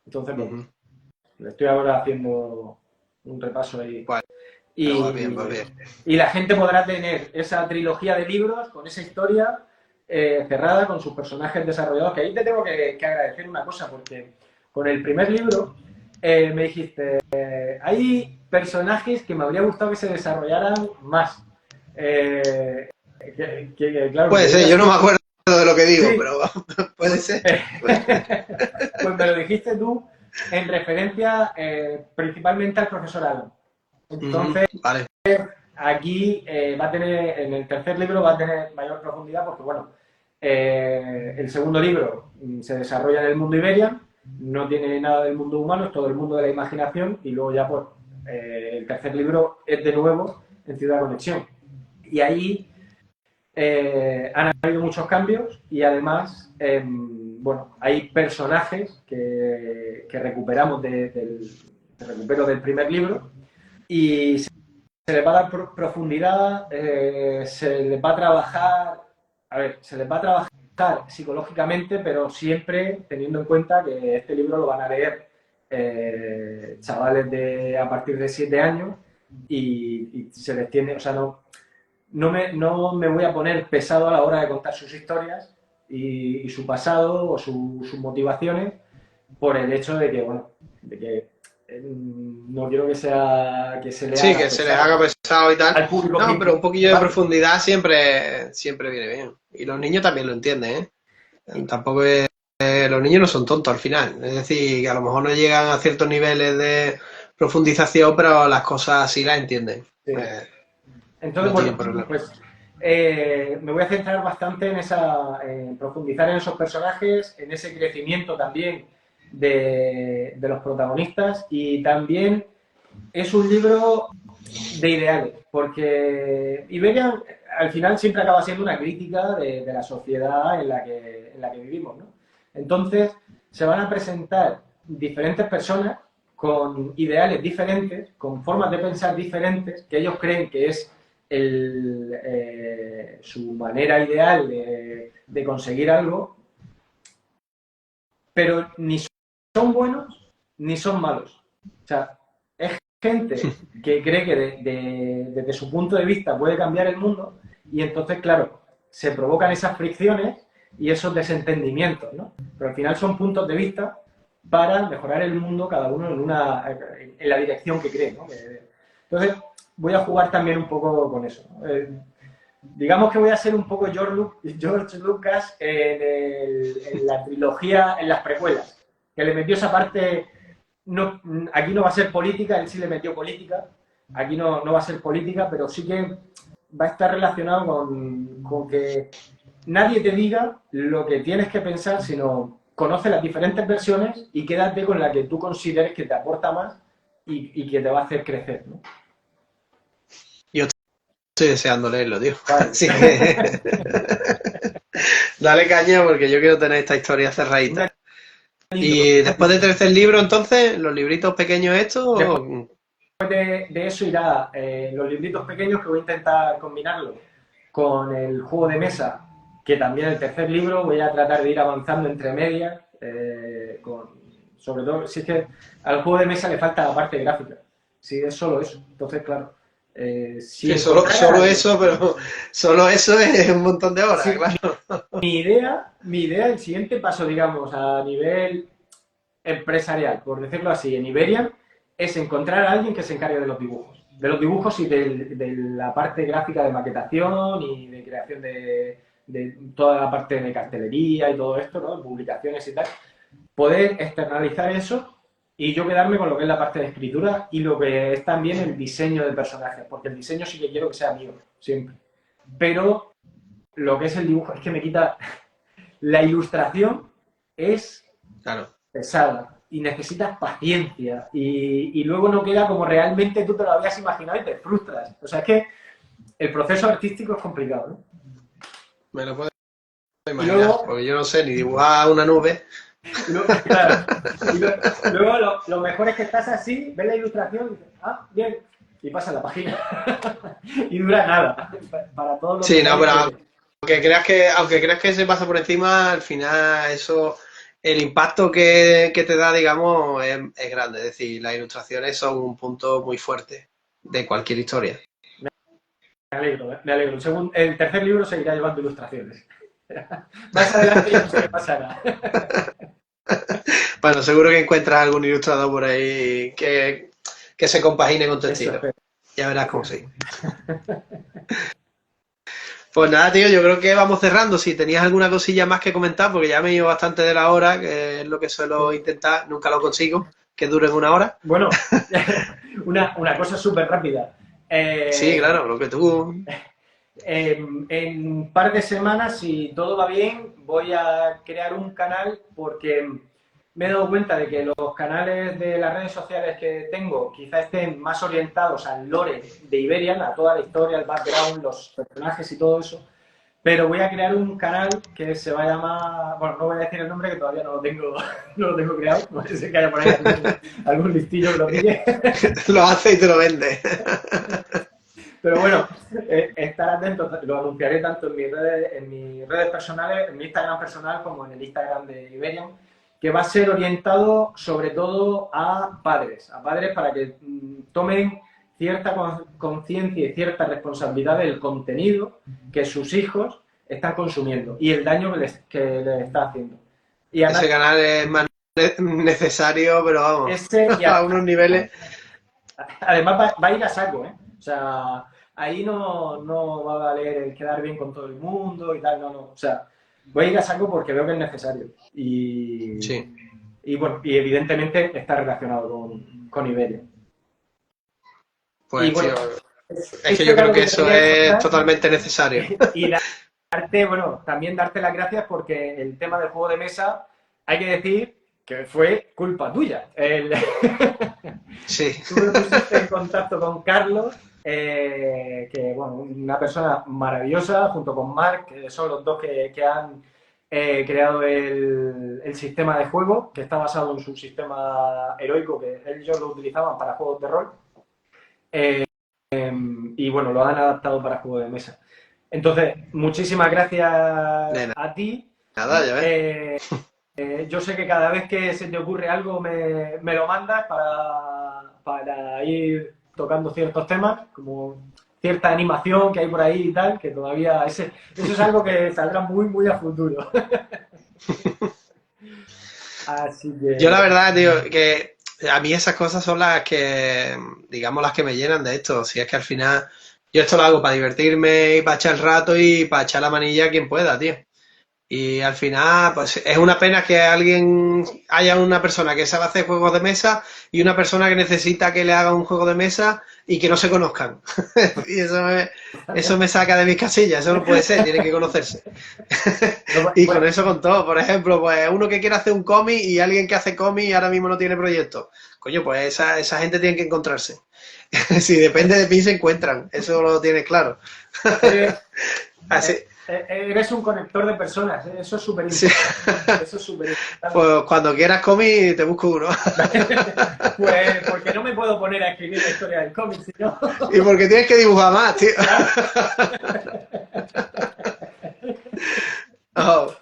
Entonces, bueno, estoy ahora haciendo un repaso ahí. bueno, va bien, va Y, bien. y la gente podrá tener esa trilogía de libros con esa historia cerrada, con sus personajes desarrollados, que ahí te tengo que agradecer una cosa, porque con el primer libro me dijiste, hay personajes que me habría gustado que se desarrollaran más. Claro, Puede ser, yo no me acuerdo de lo que digo, sí, pero puede ser. pues me lo dijiste tú en referencia principalmente al profesor Alan. Entonces, Vale. aquí va a tener, en el tercer libro va a tener mayor profundidad porque, bueno, el segundo libro se desarrolla en el mundo Iberian, no tiene nada del mundo humano, es todo el mundo de la imaginación y luego ya, pues, el tercer libro es de nuevo en Ciudad Conexión. Y ahí han habido muchos cambios y además, bueno, hay personajes que recuperamos que recupero del primer libro y se les va a dar profundidad, se les va a trabajar, a ver, se les va a trabajar psicológicamente, pero siempre teniendo en cuenta que este libro lo van a leer chavales a partir de 7 años y se les tiene, o sea, no me voy a poner pesado a la hora de contar sus historias y su pasado o sus motivaciones por el hecho de que, bueno, de que no quiero que se le Sí, haga que se les pesado haga pesado y tal. al público No, pero un objetivo. poquillo de profundidad siempre viene bien. Y los niños también lo entienden, ¿eh? Tampoco es, los niños no son tontos al final. Es decir, que a lo mejor no llegan a ciertos niveles de profundización, pero las cosas sí las entienden. Sí. Entonces, No tienen bueno, problema. pues me voy a centrar bastante en profundizar en esos personajes, en ese crecimiento también de los protagonistas y también es un libro de ideales, porque Iberia al final siempre acaba siendo una crítica de la sociedad en la que vivimos, ¿no? Entonces, se van a presentar diferentes personas con ideales diferentes, con formas de pensar diferentes, que ellos creen que es su manera ideal de conseguir algo, pero ni son buenos ni son malos. O sea, es gente que cree que desde su punto de vista puede cambiar el mundo y entonces, claro, se provocan esas fricciones y esos desentendimientos, ¿no? Pero al final son puntos de vista para mejorar el mundo cada uno en la dirección que cree, ¿no? Entonces, voy a jugar también un poco con eso, ¿no? Digamos que voy a ser un poco George Lucas en la trilogía, en las precuelas, que le metió esa parte, no, aquí no va a ser política, él sí le metió política, aquí no va a ser política, pero sí que va a estar relacionado con que nadie te diga lo que tienes que pensar, sino conoce las diferentes versiones y quédate con la que tú consideres que te aporta más y que te va a hacer crecer, ¿no? Yo estoy deseando leerlo, tío. Vale. Así que dale caña porque yo quiero tener esta historia cerradita. Y después del tercer libro, entonces, los libritos pequeños estos. Después de eso irá los libritos pequeños que voy a intentar combinarlo con el juego de mesa que también el tercer libro voy a tratar de ir avanzando entre medias, sobre todo, si es que al juego de mesa le falta la parte gráfica, si es solo eso, entonces claro, si Sí, solo encontrara eso, pero solo eso es un montón de horas, sí, claro. mi idea, el siguiente paso, digamos, a nivel empresarial, por decirlo así, en Iberian, es encontrar a alguien que se encargue de los dibujos y de la parte gráfica de maquetación y de creación de toda la parte de cartelería y todo esto, ¿no? Publicaciones y tal, poder externalizar eso y yo quedarme con lo que es la parte de escritura y lo que es también el diseño de personajes, porque el diseño sí que quiero que sea mío, siempre. Pero lo que es el dibujo es que me quita... La ilustración es Claro. pesada y necesitas paciencia y luego no queda como realmente tú te lo habías imaginado y te frustras. O sea, es que el proceso artístico es complicado, ¿no? Me lo puedo Y imaginar, luego, porque yo no sé ni dibujar una nube. claro, luego lo mejor es que estás así, ves la ilustración y dices, ah, bien, y pasa la página. Y dura nada. Para todos los Sí, no, pero detalles. aunque creas que se pasa por encima, al final eso, el impacto que te da, digamos, es grande. Es decir, las ilustraciones son un punto muy fuerte de cualquier historia. Me alegro, me alegro. El tercer libro seguirá llevando ilustraciones. Más adelante ya no sé qué pasará. Bueno, seguro que encuentras algún ilustrador por ahí que se compagine con tu Eso estilo. espero. Ya verás cómo sí. Pues nada, tío, yo creo que vamos cerrando. Si tenías alguna cosilla más que comentar, porque ya me he ido bastante de la hora, que es lo que suelo intentar, nunca lo consigo, que dure una hora. Bueno, una cosa súper rápida. Sí, claro, lo que tú... En un par de semanas, si todo va bien, voy a crear un canal porque me he dado cuenta de que los canales de las redes sociales que tengo quizá estén más orientados al lore de Iberian, a toda la historia, el background, los personajes y todo eso. Pero voy a crear un canal que se va a llamar, bueno, no voy a decir el nombre que todavía no lo tengo, no lo tengo creado, no sé que haya por ahí algún listillo que lo pille. lo hace y te lo vende. Pero bueno, estar atentos, lo anunciaré tanto en mis redes personales, en mi Instagram personal como en el Instagram de Iberian, que va a ser orientado sobre todo a padres para que tomen cierta conciencia y cierta responsabilidad del contenido que sus hijos están consumiendo y el daño que les está haciendo. Y Ese canal es más necesario, pero vamos, a unos niveles... Además va a ir a saco, ¿eh? O sea, ahí no va a valer el quedar bien con todo el mundo y tal, no. O sea, voy a ir a saco porque veo que es necesario. Sí. Y bueno, y evidentemente está relacionado con Iberia. Pues, y bueno, tío, es que yo creo que eso es totalmente necesario. Y también darte las gracias porque el tema del juego de mesa, hay que decir que fue culpa tuya. Sí. Tú me pusiste en contacto con Carlos, que bueno, una persona maravillosa, junto con Mark, que son los dos que han creado el sistema de juego, que está basado en su sistema heroico, que ellos lo utilizaban para juegos de rol. Y bueno, lo han adaptado para juego de mesa. Entonces, muchísimas gracias a ti. Nada, ya ves. Yo sé que cada vez que se te ocurre algo me lo mandas para ir tocando ciertos temas, como cierta animación que hay por ahí y tal, que todavía eso es algo que saldrá muy, muy a futuro. Así que... Yo la verdad, tío, que a mí esas cosas son las que, digamos, las que me llenan de esto. Si es que al final yo esto lo hago para divertirme y para echar el rato y para echar la manilla a quien pueda, tío. Y al final, pues es una pena que haya una persona que sabe hacer juegos de mesa y una persona que necesita que le haga un juego de mesa y que no se conozcan. Y eso me saca de mis casillas, eso no puede ser, tienen que conocerse. Y con eso con todo, por ejemplo, pues uno que quiere hacer un cómic y alguien que hace cómic y ahora mismo no tiene proyecto. Coño, pues esa gente tiene que encontrarse. Si depende de mí se encuentran, eso lo tienes claro. Así. Eres un conector de personas, eso es súper importante. Sí. Eso es súper importante. Pues cuando quieras cómic te busco uno. Pues porque no me puedo poner a escribir la historia del cómic, si no. Y porque tienes que dibujar más, tío. Oh,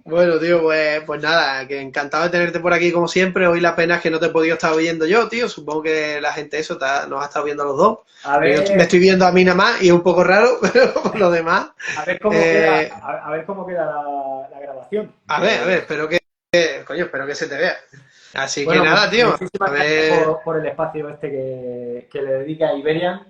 bueno, tío, pues nada, que encantado de tenerte por aquí como siempre. Hoy la pena es que no te he podido estar viendo yo, tío. Supongo que la gente eso nos ha estado viendo a los dos. A Me ver, estoy viendo a mí nada más y es un poco raro, pero por lo demás. a ver cómo queda, a ver cómo queda la grabación. A ver, coño, espero que se te vea. Así que Bueno, nada, tío, a muchísimas gracias ver. por el espacio este que le dedica a Iberian.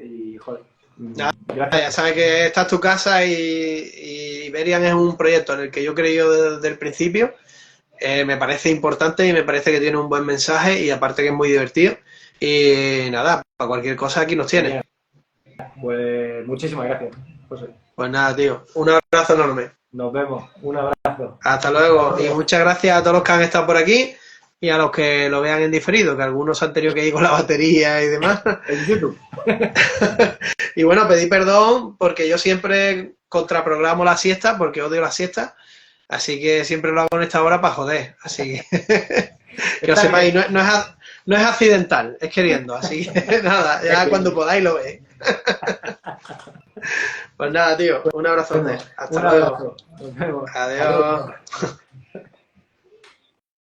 Y, joder, Nada, ya gracias. sabes que esta es tu casa y Iberian es un proyecto en el que yo he creído desde el principio. Me parece importante y me parece que tiene un buen mensaje y aparte que es muy divertido. Y nada, para cualquier cosa aquí nos tienes. Genial. Pues muchísimas gracias, José. Pues nada, tío, un abrazo enorme. Nos vemos. Un abrazo. Hasta Hasta luego y luego. muchas gracias a todos los que han estado por aquí y a los que lo vean en diferido, que algunos han tenido que ir con la batería y demás. En YouTube. Y bueno, pedí perdón porque yo siempre contraprogramo la siesta porque odio la siesta. Así que siempre lo hago en esta hora para joder. Así que que lo Está bien. sepáis, no es accidental, es queriendo. Así que nada, Es ya que cuando podáis lo veis. Pues nada, tío, un abrazote. bueno, Hasta un luego. abrazo. Nos vemos. Adiós. Adiós.